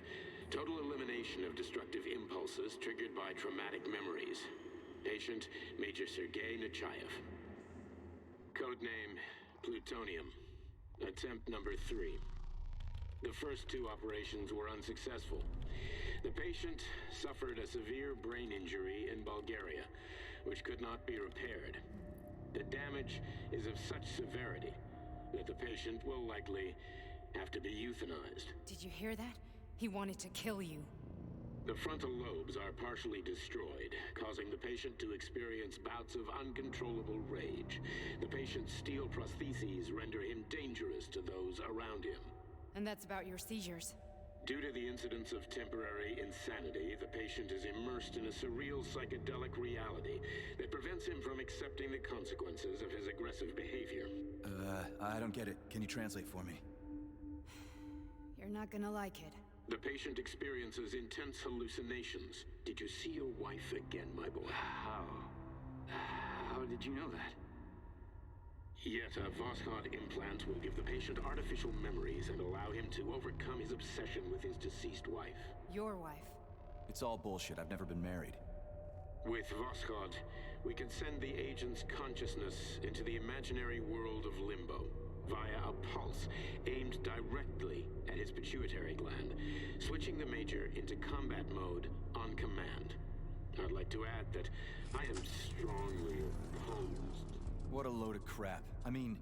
Total elimination of destructive impulses triggered by traumatic memories. Patient, Major Sergei Nechayev. Codename, Plutonium. Attempt number 3. The first 2 operations were unsuccessful. The patient suffered a severe brain injury in Bulgaria, which could not be repaired. The damage is of such severity that the patient will likely have to be euthanized. Did you hear that? He wanted to kill you. The frontal lobes are partially destroyed, causing the patient to experience bouts of uncontrollable rage. The patient's steel prostheses render him dangerous to those around him. And that's about your seizures. Due to the incidence of temporary insanity, the patient is immersed in a surreal psychedelic reality that prevents him from accepting the consequences of his aggressive behavior. I don't get it. Can you translate for me? You're not gonna like it. The patient experiences intense hallucinations. Did you see your wife again, my boy? How did you know that? Yet a Voskhod implant will give the patient artificial memories and allow him to overcome his obsession with his deceased wife. Your wife. It's all bullshit. I've never been married. With Voskhod, we can send the agent's consciousness into the imaginary world of limbo via a pulse aimed directly at his pituitary gland, switching the Major into combat mode on command. I'd like to add that I am strongly opposed. What a load of crap. I mean,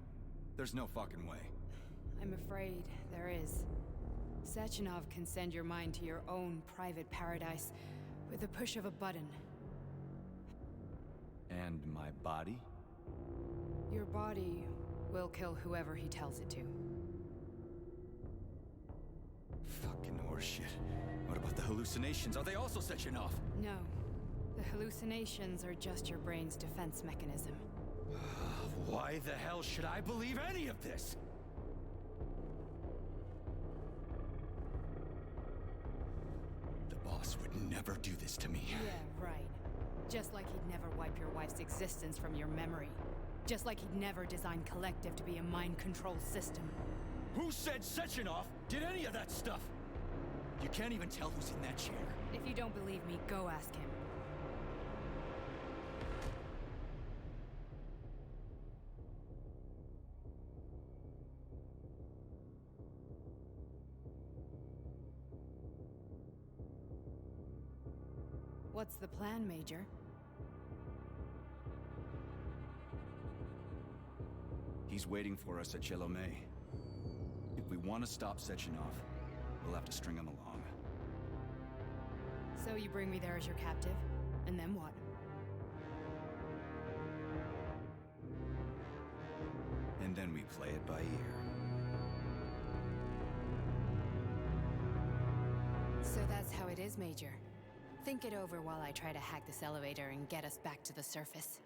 there's no fucking way. I'm afraid there is. Sechenov can send your mind to your own private paradise with the push of a button. And my body? Your body will kill whoever he tells it to. Fucking horseshit. What about the hallucinations? Are they also Sechenov? No. The hallucinations are just your brain's defense mechanism. Why the hell should I believe any of this? The boss would never do this to me. Yeah, right. Just like he'd never wipe your wife's existence from your memory. Just like he'd never design Collective to be a mind control system. Who said Sechenov did any of that stuff? You can't even tell who's in that chair. If you don't believe me, go ask him. What's the plan, Major? He's waiting for us at Chelomey. If we want to stop Sechenov, we'll have to string him along. So you bring me there as your captive, and then what? And then we play it by ear. So that's how it is, Major. Think it over while I try to hack this elevator and get us back to the surface.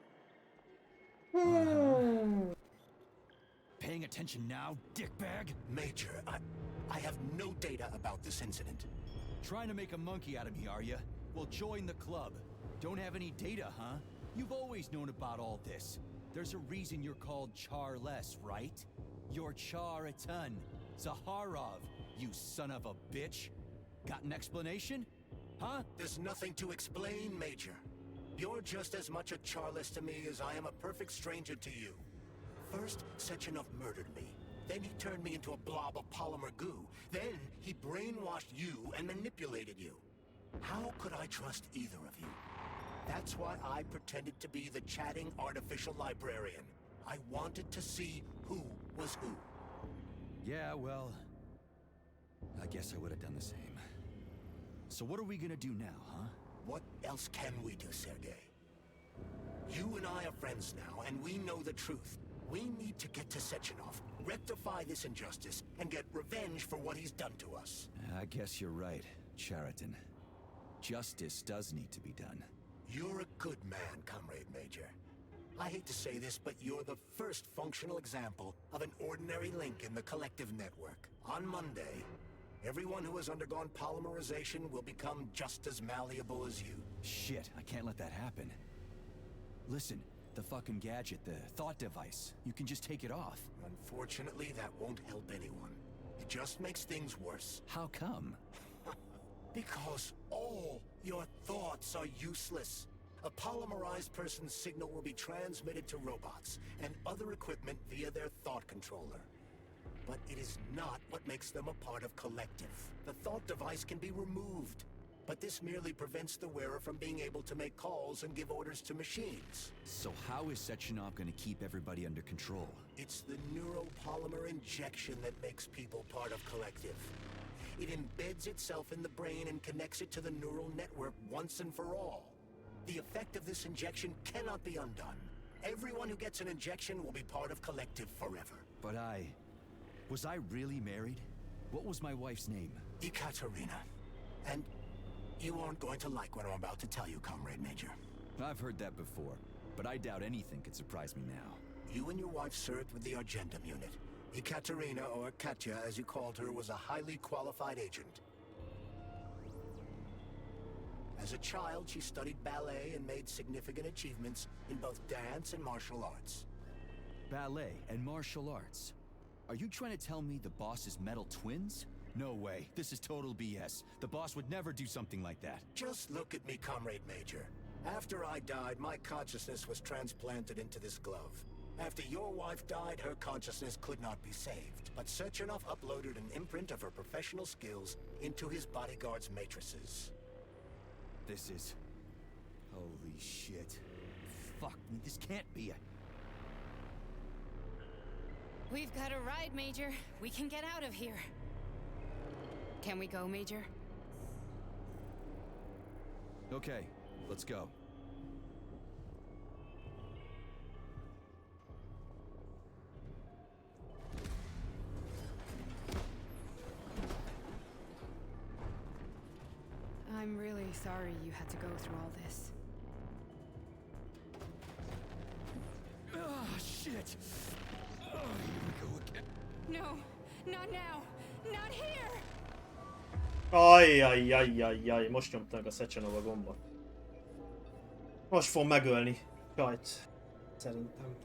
Paying attention now, dickbag? Major, I have no data about this incident. Trying to make a monkey out of me, are you? Well, join the club. Don't have any data, huh? You've always known about all this. There's a reason you're called Charless, right? You're Char-a-ton. Zaharov, you son of a bitch. Got an explanation? Huh? There's nothing to explain, Major. You're just as much a Charless to me as I am a perfect stranger to you. First, Sechenov murdered me. Then he turned me into a blob of polymer goo. Then he brainwashed you and manipulated you. How could I trust either of you? That's why I pretended to be the chatting artificial librarian. I wanted to see who was who. Yeah, well, I guess I would have done the same. So what are we gonna do now, huh? What else can we do, Sergei? You and I are friends now, and we know the truth. We need to get to Sechenov, rectify this injustice, and get revenge for what he's done to us. I guess you're right, Chariton. Justice does need to be done. You're a good man, Comrade Major. I hate to say this, but you're the first functional example of an ordinary link in the collective network. On Monday, everyone who has undergone polymerization will become just as malleable as you. Shit, I can't let that happen. Listen, the fucking gadget, the thought device, you can just take it off. Unfortunately, that won't help anyone. It just makes things worse. How come? Because all your thoughts are useless. A polymerized person's signal will be transmitted to robots and other equipment via their thought controller. But it is not what makes them a part of collective. The thought device can be removed, but this merely prevents the wearer from being able to make calls and give orders to machines. So how is Sechenov gonna keep everybody under control? It's the neuropolymer injection that makes people part of collective. It embeds itself in the brain and connects it to the neural network once and for all. The effect of this injection cannot be undone. Everyone who gets an injection will be part of collective forever. But was I really married? What was my wife's name? Ekaterina. And you aren't going to like what I'm about to tell you, Comrade Major. I've heard that before, but I doubt anything could surprise me now. You and your wife served with the Argentum unit. Ekaterina, or Katya as you called her, was a highly qualified agent. As a child, she studied ballet and made significant achievements in both dance and martial arts. Ballet and martial arts? Are you trying to tell me the boss is metal twins? No way. This is total BS. The boss would never do something like that. Just look at me, Comrade Major. After I died, my consciousness was transplanted into this glove. After your wife died, her consciousness could not be saved. But Sechenov uploaded an imprint of her professional skills into his bodyguard's matrices. This is... holy shit. Fuck me, this can't be a... We've got a ride, Major. We can get out of here. Can we go, Major? Okay, let's go. I'm really sorry you had to go through all this. Ah, shit! Oh, here we go again. No, not now! Not here! Ajjajjajjajjaj, most nyomta meg a Sechenov a gombot. Most fog megölni. Jajt. Szerintem.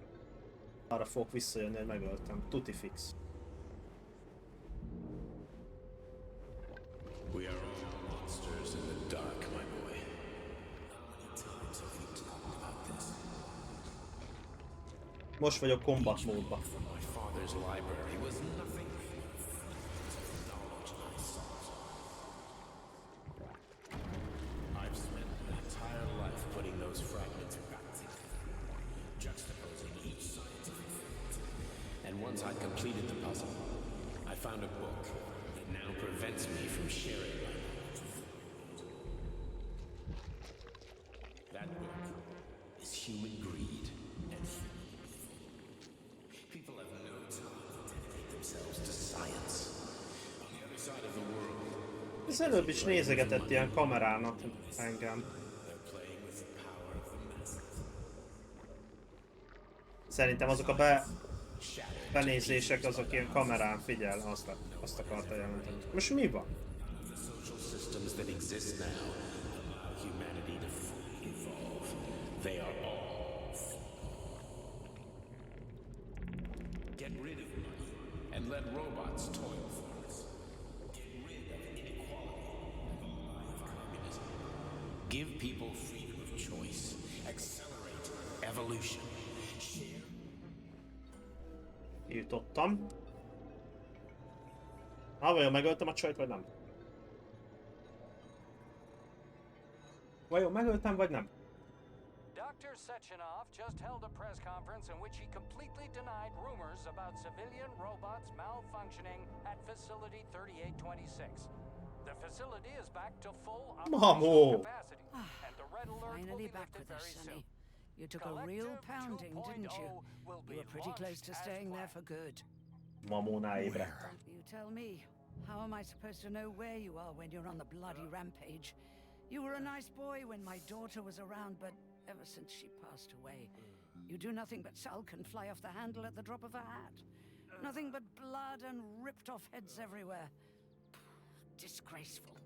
Arra fogok visszajönni, hogy megöltem. Tuti fix. We are all monsters in the dark, my boy. How many times have we talked about this? Most vagyok combat módban. From my father's library was nothing knowledge I sought. I've spent an entire once I'd completed the puzzle, I found a book that now prevents me from sharing my knowledge with the world. That book is Human Greed and Human Evil. People have no time to dedicate themselves to science. On the other side of the world, Ez előbb is nézegetett ilyen kamerának engem. they're playing with the power of the masses. Szerintem azok a benézések azok ilyen kamerán figyel, azt akarta jelenteni. Most mi van? The social systems that exist now allow humanity to fully evolve. They are all flawed. Get rid of money and let robots toil for us. Get rid of inequality and the lie of communism. Give people freedom of choice. Accelerate evolution. Share. Jutottam. Vajon megöltem a csajt, vagy nem? Vajon megöltem, vagy nem? Dr. Sechenov just held a press conference in which he completely denied rumors about civilian robots malfunctioning at Facility 3826. The facility is back to full operational capacity, and the red alert will Finally be back lifted with us, very Sonny. soon. You took a real pounding, didn't you? You were pretty close to staying there for good. Mamónál ébredtem. You tell me, how am I supposed to know where you are when you're on the bloody rampage? You were a nice boy when my daughter was around, but ever since she passed away, you do nothing but sulk and fly off the handle at the drop of a hat. Nothing but blood and ripped off heads everywhere. Disgraceful.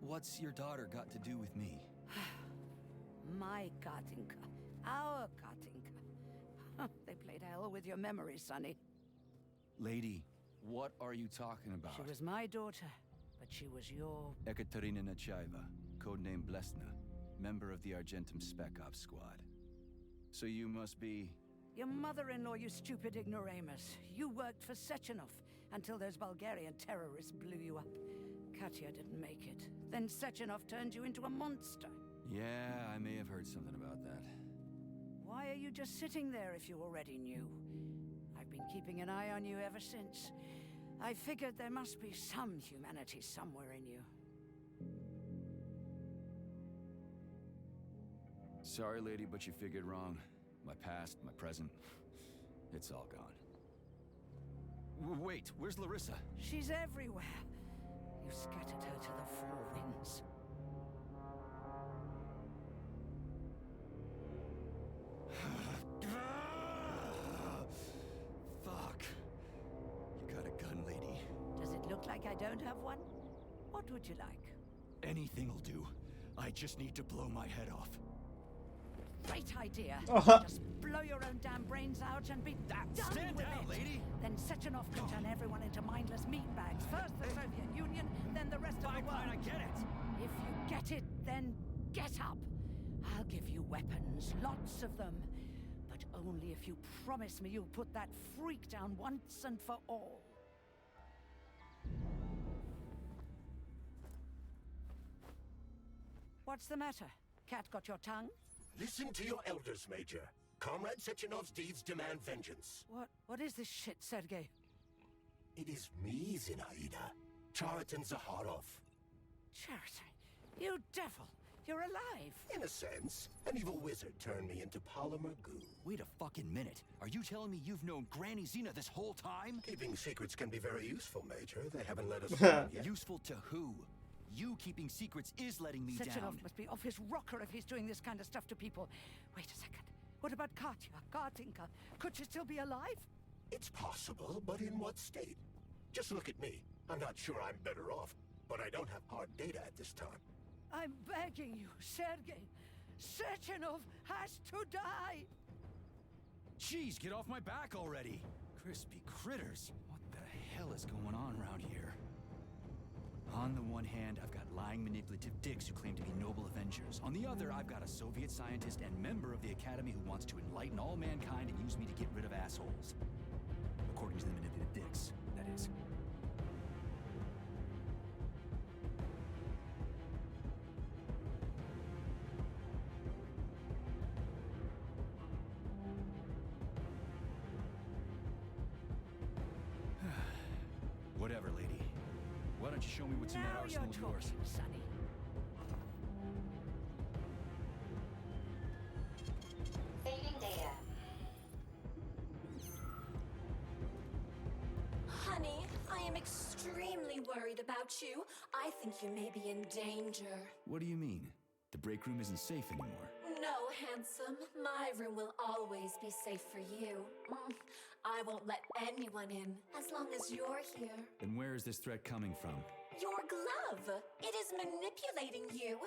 What's your daughter got to do with me? My Katinka. Our Katinka. They played hell with your memory, Sonny. Lady, what are you talking about? She was my daughter, but she was your... Ekaterina Nechaeva, codename Blesna, member of the Argentum Spec Ops squad. So you must be... Your mother-in-law, you stupid ignoramus. You worked for Sechenov until those Bulgarian terrorists blew you up. Katya didn't make it. Then Sechenov turned you into a monster. Yeah, I may have heard something about that. Why are you just sitting there if you already knew? I've been keeping an eye on you ever since. I figured there must be some humanity somewhere in you. Sorry, lady, but you figured wrong. My past, my present, it's all gone. Wait, where's Larissa? She's everywhere. You scattered her to the four winds. Fuck. You got a gun, lady. Does it look like I don't have one? What would you like? Anything'll do. I just need to blow my head off. Great idea. Just blow your own damn brains out and be done Stand with down, it. lady. Then Sechenov can turn everyone into mindless meatbags. First the Soviet Union, then the rest of the world. I get it. If you get it, then get up. I'll give you weapons, lots of them. But only if you promise me you'll put that freak down once and for all. What's the matter? Cat got your tongue? Listen to your elders, Major. Comrade Sechenov's deeds demand vengeance. What is this shit, Sergei? It is me, Zinaida. Chariton Zaharov. Chariton, you devil! You're alive! In a sense, an evil wizard turned me into polymer goo. Wait a fucking minute. Are you telling me you've known Granny Xena this whole time? Keeping secrets can be very useful, Major. They haven't let us down yet. Useful to who? You keeping secrets is letting me Sechenov down. must be off his rocker if he's doing this kind of stuff to people. Wait a second. What about Katya, Katinka? Could she still be alive? It's possible, but in what state? Just look at me. I'm not sure I'm better off, but I don't have hard data at this time. I'm begging you, Sergei. Sechenov has to die! Jeez, get off my back already! Crispy critters. What the hell is going on around here? On the one hand, I've got lying, manipulative dicks who claim to be noble avengers. On the other, I've got a Soviet scientist and member of the Academy who wants to enlighten all mankind and use me to get rid of assholes. According to the manipulative dicks, that is. don't you show me what's in that Now you're arsenal of yours? talking, Sonny. Saving data. Honey, I am extremely worried about you. I think you may be in danger. What do you mean? The break room isn't safe anymore. No, handsome. My room will always be safe for you. I won't let anyone in as long as you're here. Then where is this threat coming from? Your glove. It is manipulating you.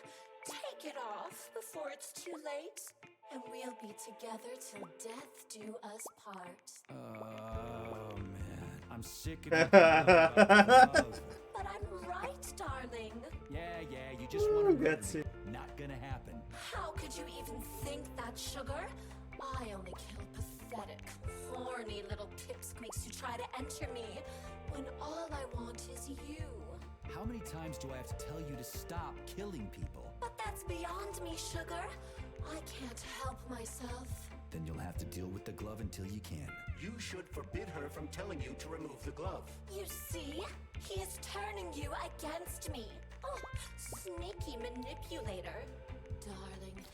Take it off before it's too late. And we'll be together till death do us part. Oh, man. I'm sick of it. Love. But I'm right, darling. Yeah, you just want to That's it. Not gonna happen. How could you even think that, sugar? I only kill pathetic, horny little pipsqueaks who try to enter me, when all I want is you. How many times do I have to tell you to stop killing people? But that's beyond me, sugar. I can't help myself. Then you'll have to deal with the glove until you can. You should forbid her from telling you to remove the glove. You see? He is turning you against me. Oh, sneaky manipulator. Darling,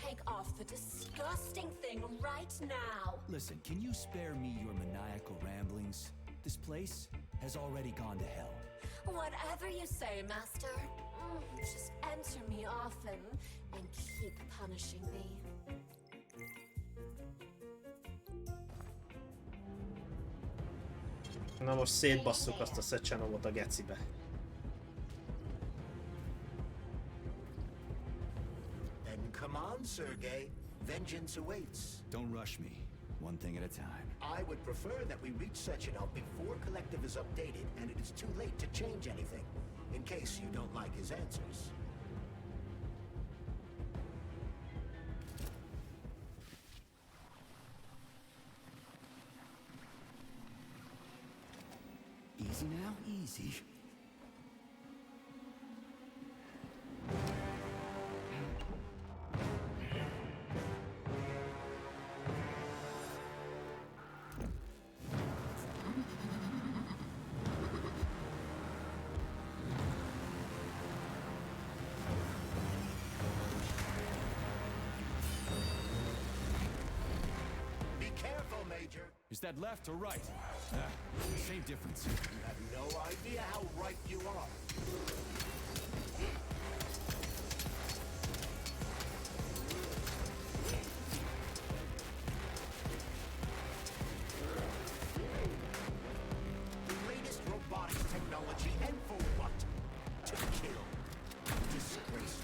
take off the disgusting thing right now. Listen, can you spare me your maniacal ramblings? This place has already gone to hell. Whatever you say, Master. Just enter me often and keep punishing me. Na most szétbasszuk azt a Szecsenovot a gecibe. Then come on, Sergei. Vengeance awaits. Don't rush me. One thing at a time. I would prefer that we reach Sechenov before Collective is updated and it is too late to change anything, in case you don't like his answers. Easy now, easy. Be careful, Major. Is that left or right? Same difference. You have no idea how right you are. The latest robotics technology, and for what? To kill. Disgraceful.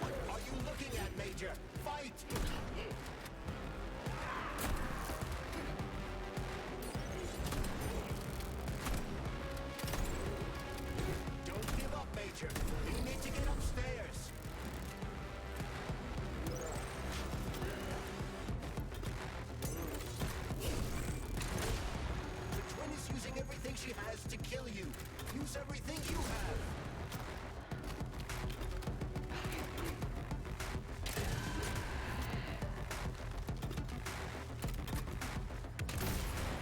What are you looking at, Major? Fight! Don't give up, Major. You need to get upstairs. The twin is using everything she has to kill you. Use everything you have.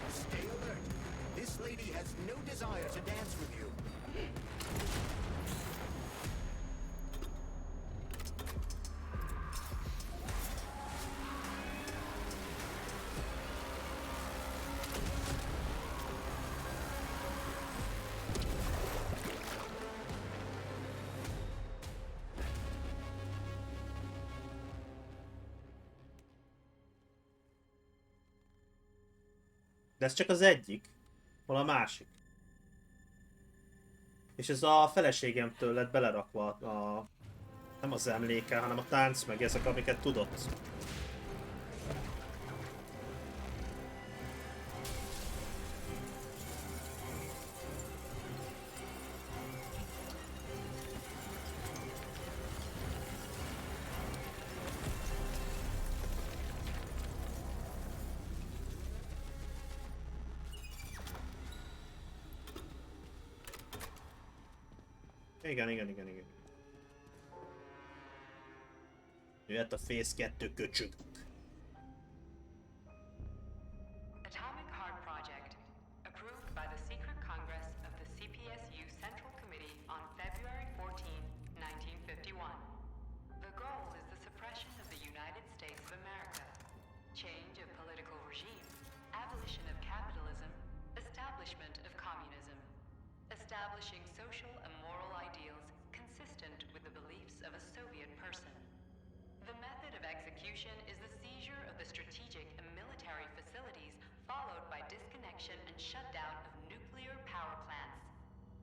Stay alert. This lady has no desire to dance with you. De ez csak az egyik. Hol a másik? És ez a feleségemtől lett belerakva a... Nem az emléke, hanem a tánc, meg ezek, amiket tudott. Igen. Jöhet a Phase 2 köcsög. Atomic Heart Project, approved by the Secret Congress of the CPSU Central Committee on February 14, 1951. The goal is the suppression of the United States of America, change of political regime, abolition of capitalism, establishment of communism, establishing social and moral ideals consistent with the beliefs of a Soviet person. The method of execution is the seizure of the strategic and military facilities, followed by disconnection and shutdown of nuclear power plants.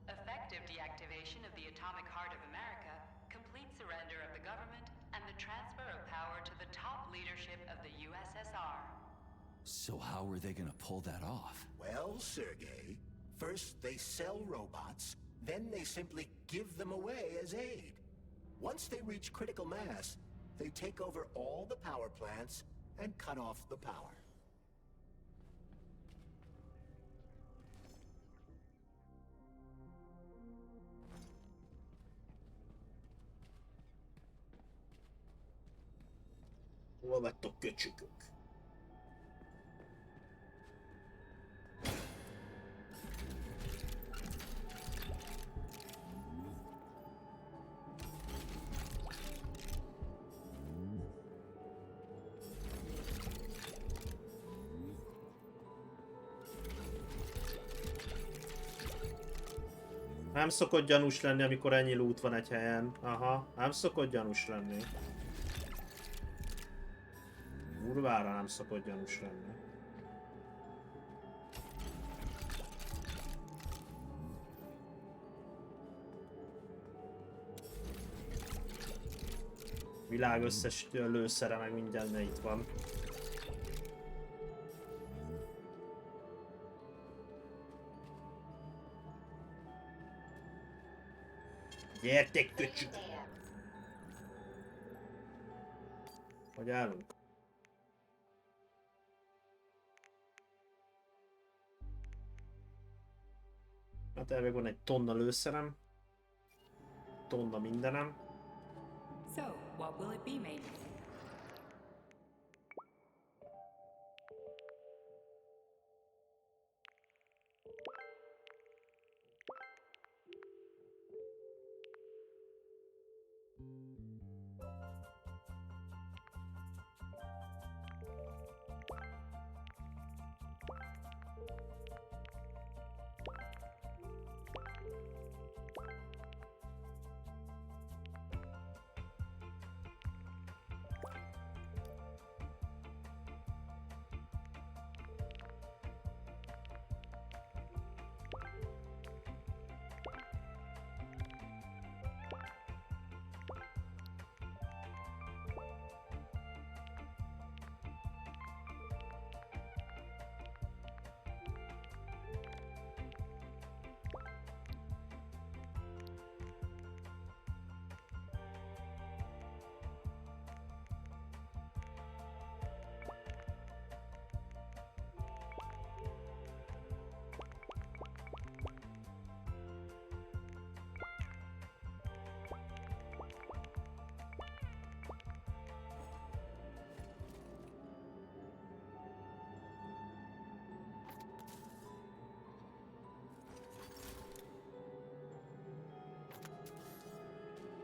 Effective deactivation of the atomic heart of America, complete surrender of the government, and the transfer of power to the top leadership of the USSR. So how are they gonna pull that off? Well, Sergei, first they sell robots, then they simply give them away as aid. Once they reach critical mass, they take over all the power plants and cut off the power. Hol vagytok, köcsögök? Nem szokott gyanús lenni, amikor ennyi loot van egy helyen. Aha, nem szokott gyanús lenni. Kurvára nem szokott gyanús lenni. Világ összes lőszere meg minden itt van. Gyertek, köcsög! Hogy állunk? Hát elvég van egy tonna lőszerem. Tonna mindenem. So, what will it be, mate?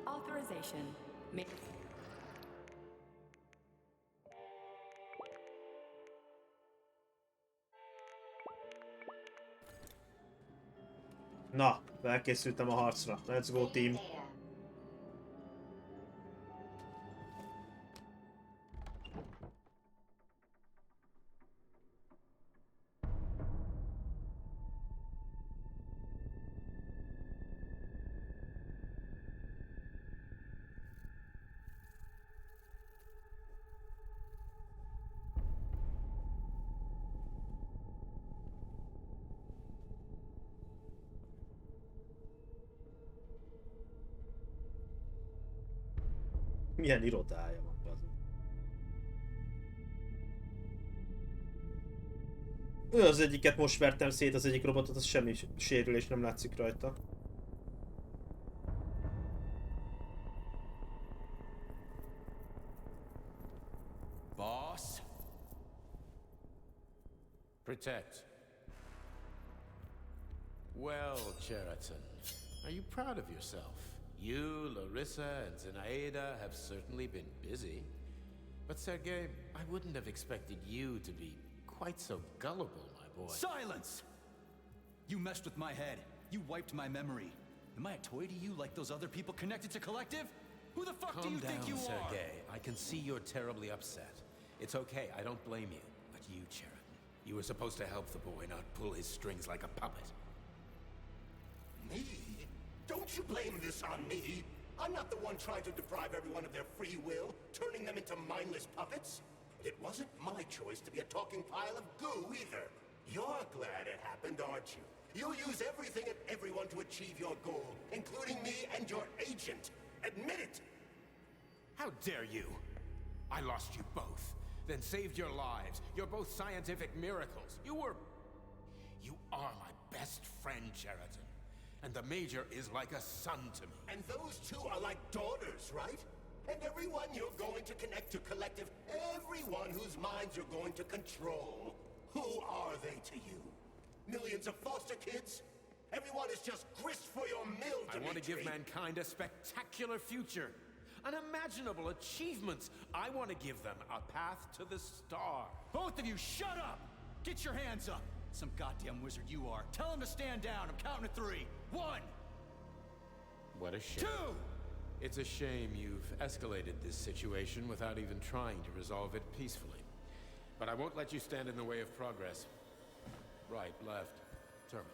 Authorization. Na, felkészültem a harcra. Let's go, team! Milyen irodája van, bazd. Az egyiket most vertem szét, az egyik robotot, az semmi sérülés nem látszik rajta. boss. Protect. Well, Cheriton, are you proud of yourself? You, Larissa, and Zinaida have certainly been busy. But Sergei, I wouldn't have expected you to be quite so gullible, my boy. Silence! You messed with my head. You wiped my memory. Am I a toy to you like those other people connected to Collective? Who the fuck do you think you are? Sergei. I can see you're terribly upset. It's okay, I don't blame you. But you, Cheriton, you were supposed to help the boy, not pull his strings like a puppet. Me? Don't you blame this on me? I'm not the one trying to deprive everyone of their free will, turning them into mindless puppets. It wasn't my choice to be a talking pile of goo either. You're glad it happened, aren't you? You'll use everything and everyone to achieve your goal, including me and your agent. Admit it! How dare you? I lost you both, then saved your lives. You're both scientific miracles. You are my best friend, Cheriton. And the Major is like a son to me. And those two are like daughters, right? And everyone you're going to connect to Collective, everyone whose minds you're going to control. Who are they to you? Millions of foster kids? Everyone is just grist for your mill, Dimitri. I want to give mankind a spectacular future. Unimaginable achievements. I want to give them a path to the star. Both of you, shut up! Get your hands up! Some goddamn wizard you are. Tell him to stand down. I'm counting to 3. 1! What a shame. 2! It's a shame you've escalated this situation without even trying to resolve it peacefully. But I won't let you stand in the way of progress. Right, left, terminate.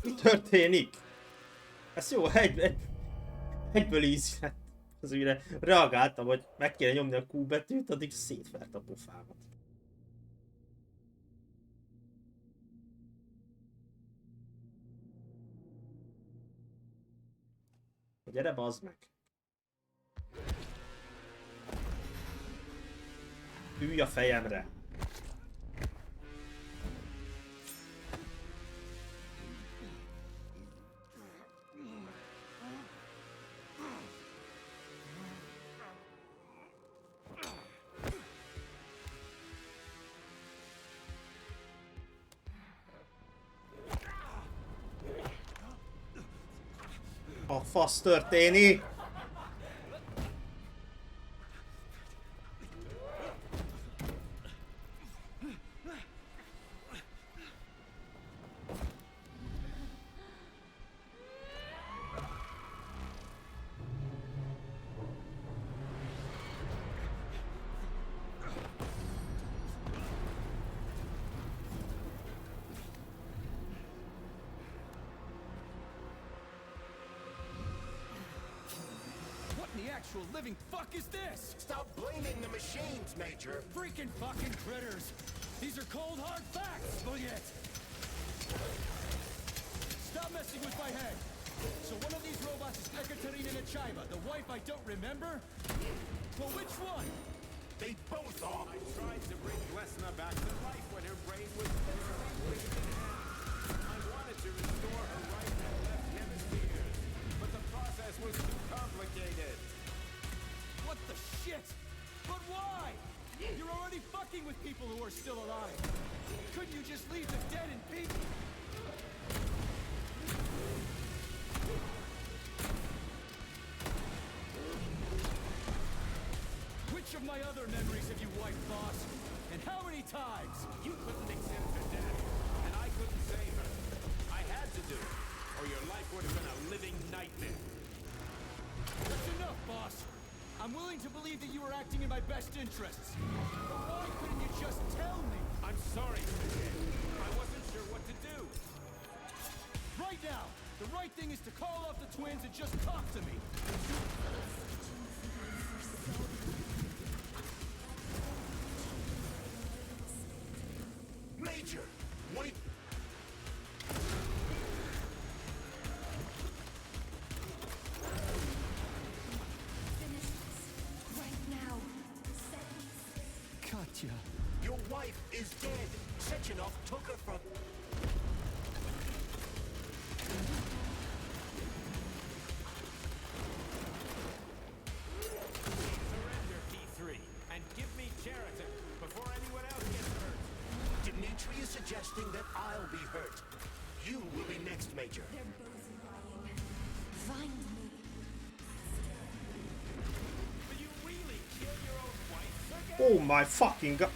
Mi történik? Ez jó, egyből easy lett. Az mire reagáltam, hogy meg kéne nyomni a Q betűt, addig szétvert a pofámat. Gyere, bazd meg! Ülj a fejemre! A fasz történik? Living fuck is this? Stop blaming the machines, Major. Freaking fucking critters. These are cold hard facts, Bullshit. Stop messing with my head. So one of these robots is Ekaterina Nechaeva, the wife I don't remember? Well, which one? They both are. I tried to bring Glesna back to life when her brain was literally wasting out. I wanted to restore her right and left hemispheres, but the process was too complicated. What the shit? But why? You're already fucking with people who are still alive. Couldn't you just leave the dead in peace? Which of my other memories have you wiped, boss? And how many times? You couldn't accept her death, and I couldn't save her. I had to do it, or your life would have been a living nightmare. That's enough, boss. I'm willing to believe that you were acting in my best interests. But why couldn't you just tell me? I'm sorry, Sergei. I wasn't sure what to do. Right now, the right thing is to call off the twins and just talk to me. Major, wait. Finish this right now. Katya. Your wife is dead. Sechenov took her from... Surrender, P3, and give me Cheriton before anyone else gets hurt. Dimitri is suggesting that I'll be hurt. You will be next, Major. They're both lying. Find me. Will you really kill your own wife, Sergei? Oh my fucking god.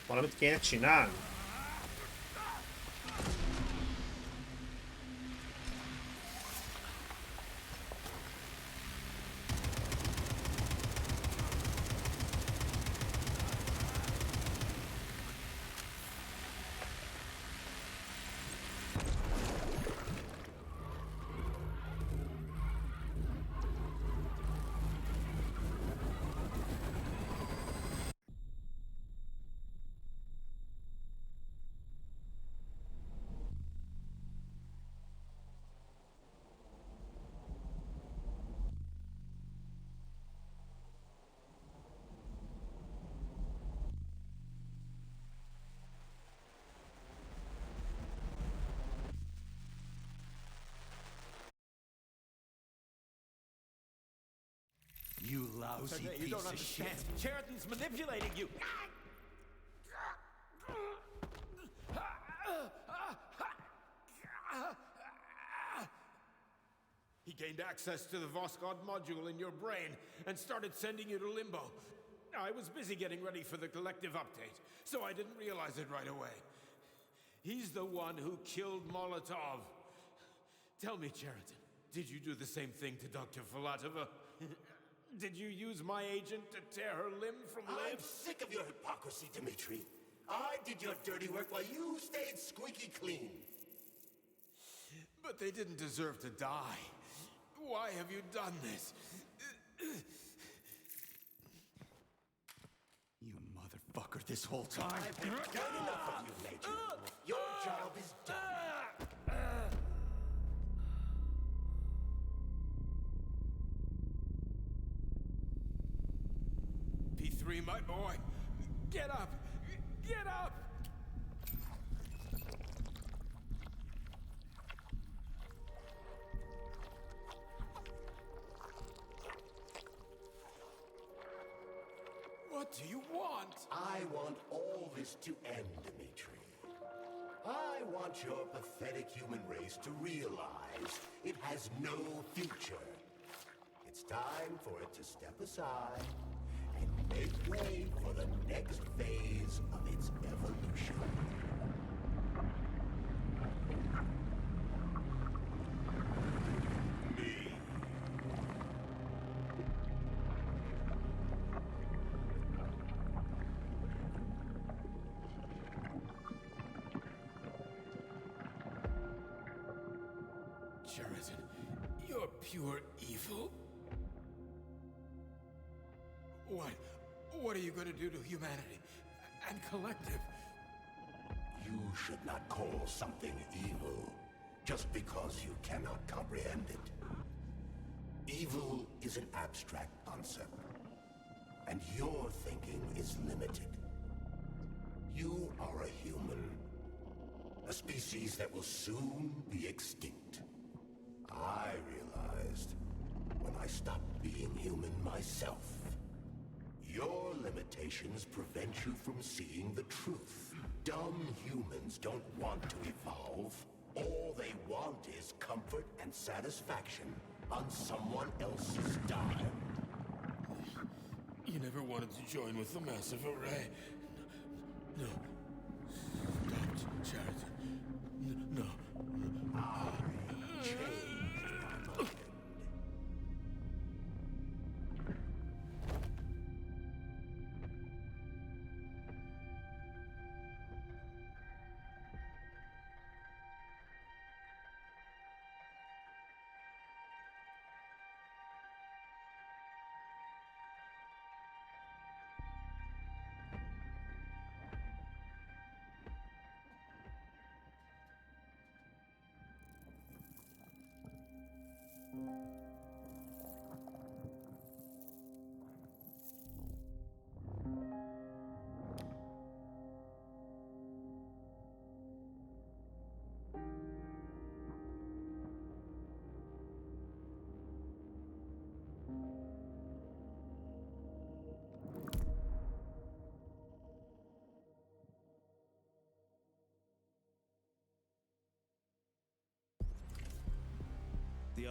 Valamit kéne csinálni. You lousy Sergei, you piece don't of shit. understand. Cheriton's manipulating you. He gained access to the Voskhod module in your brain and started sending you to limbo. I was busy getting ready for the collective update, so I didn't realize it right away. He's the one who killed Molotov. Tell me, Cheriton, did you do the same thing to Dr. Filatova? Did you use my agent to tear her limb from limb? I'm sick of your hypocrisy, Dimitri. I did your dirty work while you stayed squeaky clean. But they didn't deserve to die. Why have you done this? You motherfucker this whole time. I've had enough of you, Major. Your job is done. P3, my boy. Get up! Get up! What do you want? I want all this to end, Dimitri. I want your pathetic human race to realize it has no future. It's time for it to step aside and make way for the next phase of its evolution. Me. Cheriton, you're pure evil? What are you going to do to humanity and collective? You should not call something evil just because you cannot comprehend it. Evil is an abstract concept, and your thinking is limited. You are a human, a species that will soon be extinct. I realized when I stopped being human myself. Your limitations prevent you from seeing the truth. Dumb humans don't want to evolve. All they want is comfort and satisfaction on someone else's dime. You never wanted to join with the massive array. No. Stop, Cheriton. No. I changed my mind.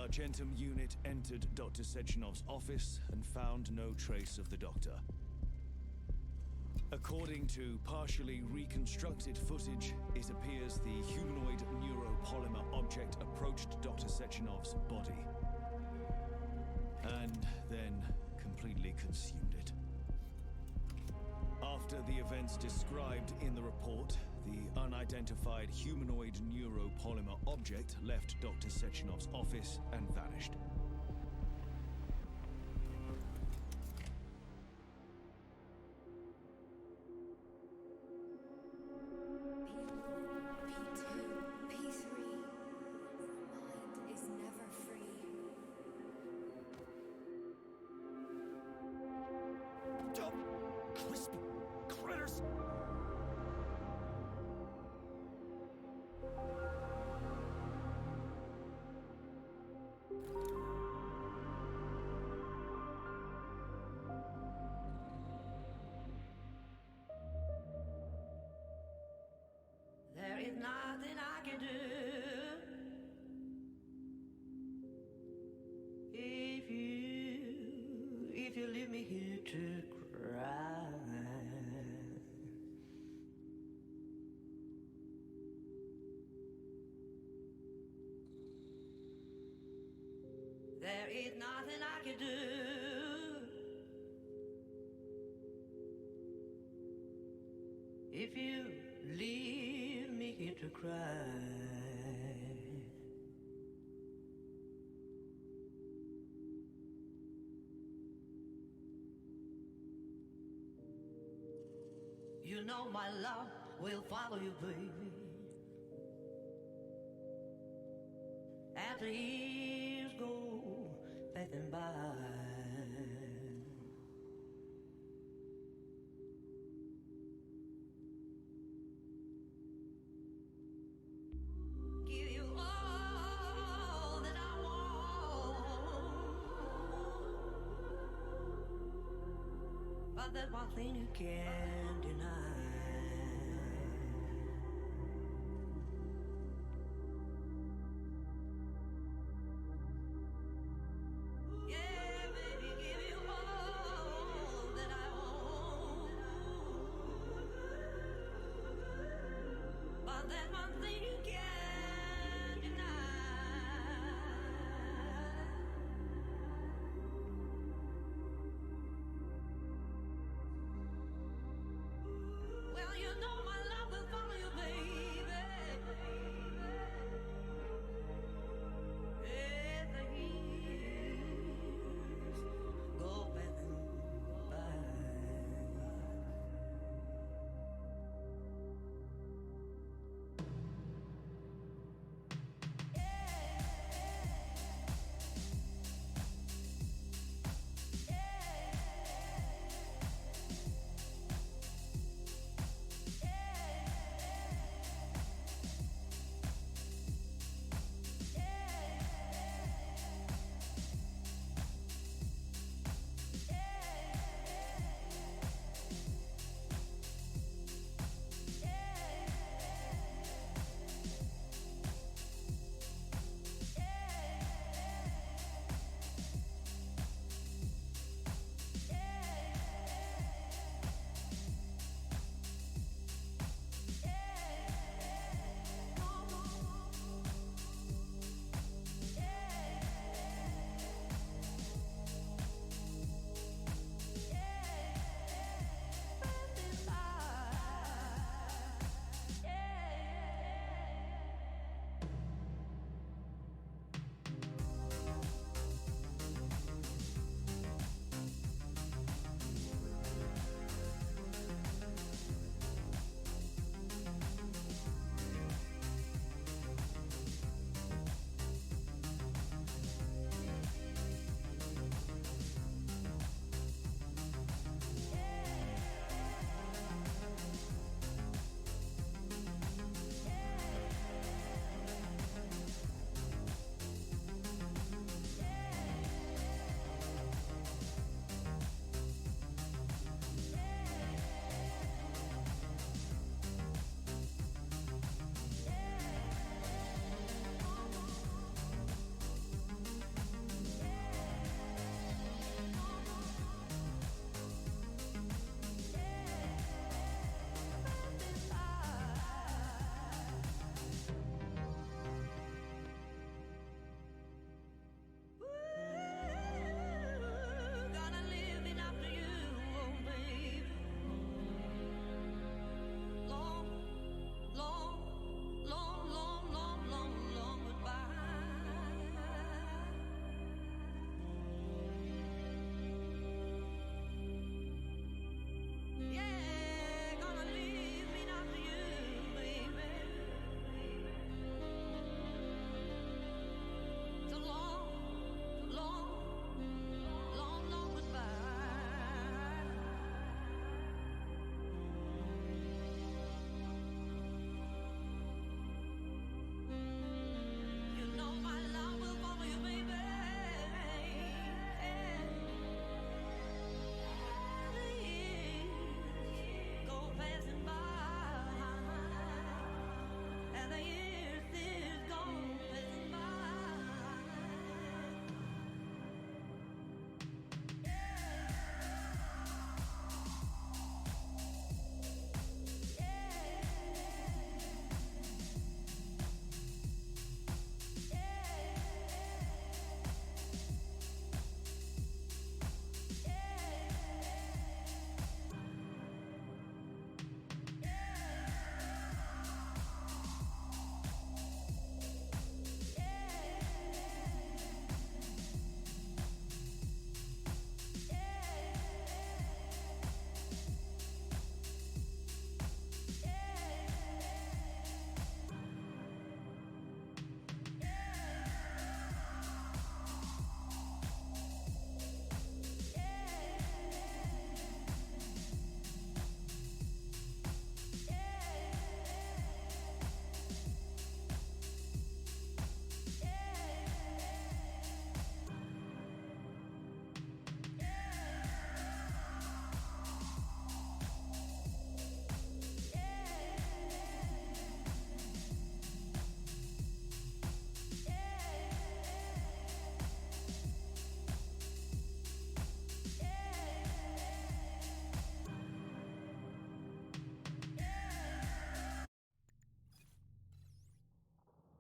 Argentum unit entered Dr. Sechenov's office and found no trace of the doctor. According to partially reconstructed footage, it appears the humanoid neuropolymer object approached Dr. Sechenov's body and then completely consumed it. After the events described in the report, the unidentified humanoid neuropolymer object left Dr. Sechenov's office and vanished. There is nothing I can do if you leave me here to cry. There is nothing I can do. If you leave me here to cry. You know my love will follow you, baby. After years go passing by. But there's one thing you can't deny. Yeah, baby, give you all that I want. But there's one thing you can't deny. Well, you know my love will follow you, baby. As the years go passing by.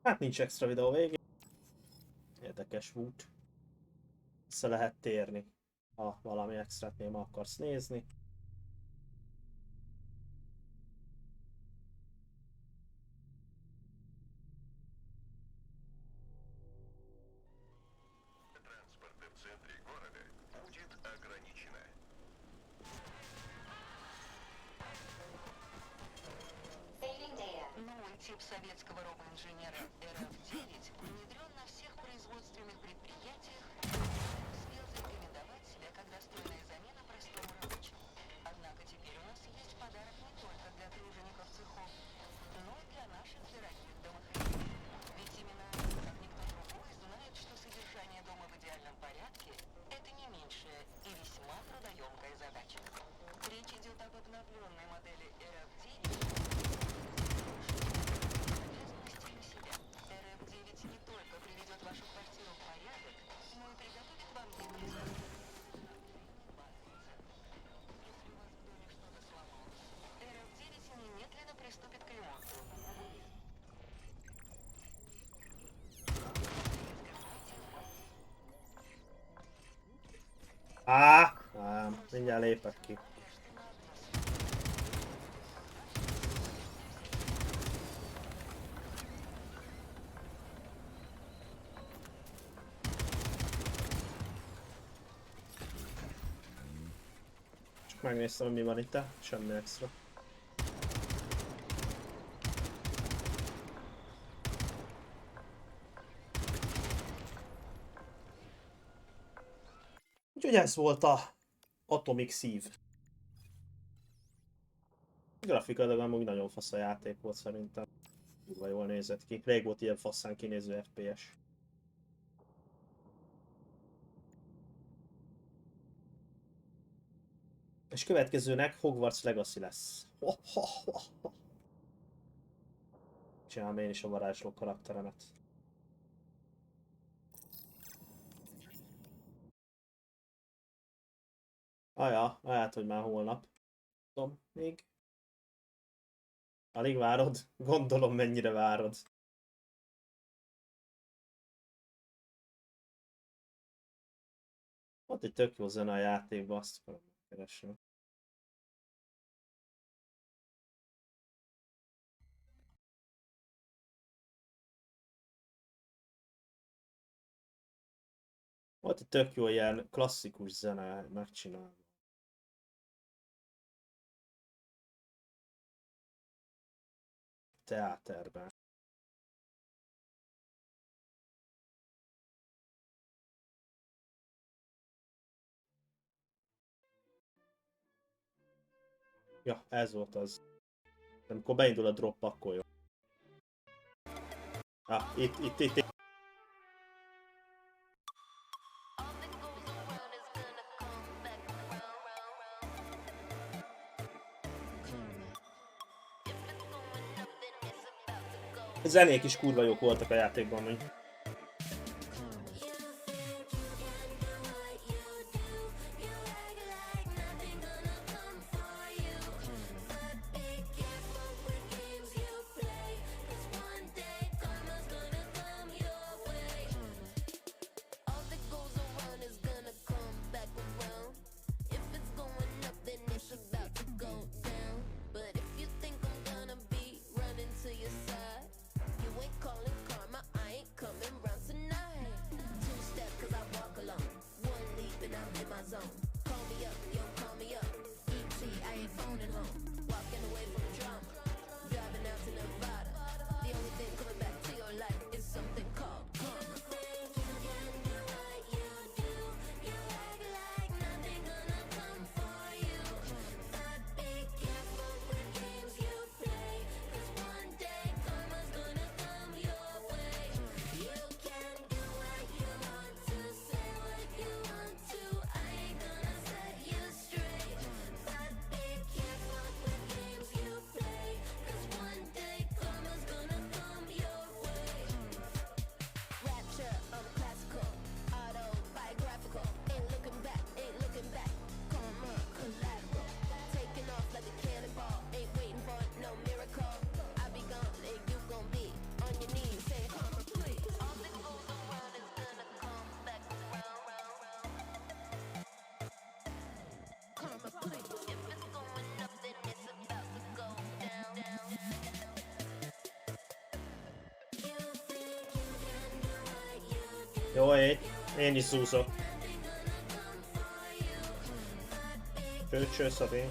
Hát nincs extra videó végén. Érdekes volt. Vissza lehet térni, ha valami extrát még akarsz nézni. Новый тип советского робоинженера РФ-9 внедрен на всех производственных предприятиях, успел зарекомендовать себя как достойная замена простому рабочему. Однако теперь у нас есть подарок не только для тружеников цехов, но и для наших дорогих домохозяек. Ведь именно они, как никто другой, знают, что содержание дома в идеальном порядке – это не меньшая и весьма трудоемкая задача. Речь идет об обновленной модели РФ-9. РФ-9 не только приведет вашу квартиру в порядок, но и приготовит вам еду. Если у вас в доме что-то сломалось, РФ-9 немедленно приступит к ремонту. Mindjárt lépek ki. Csak megnéztem, hogy mi van itt, semmi extra. Úgyhogy ez volt a Atomic Sieve. Grafikailag amúgy nagyon fasz a játék volt szerintem. Kurva jól nézett ki. Rég volt ilyen faszán kinéző FPS. És következőnek Hogwarts Legacy lesz. Csinálom én is a varázsló karakteremet. Aja, lehet, hogy már holnap. Tudom, még. Alig várod? Gondolom, mennyire várod. Ott egy tök jó zene a játékban, azt akarom keresni. Ott egy tök jó ilyen klasszikus zene megcsinálva. Teáterben. Ja, ez volt az. Amikor beindul a drop, akkor jó. Ah, itt. A zenék is kurva jók voltak a játékban, hogy. Jó, én is zúzok. Főcső, Szabin.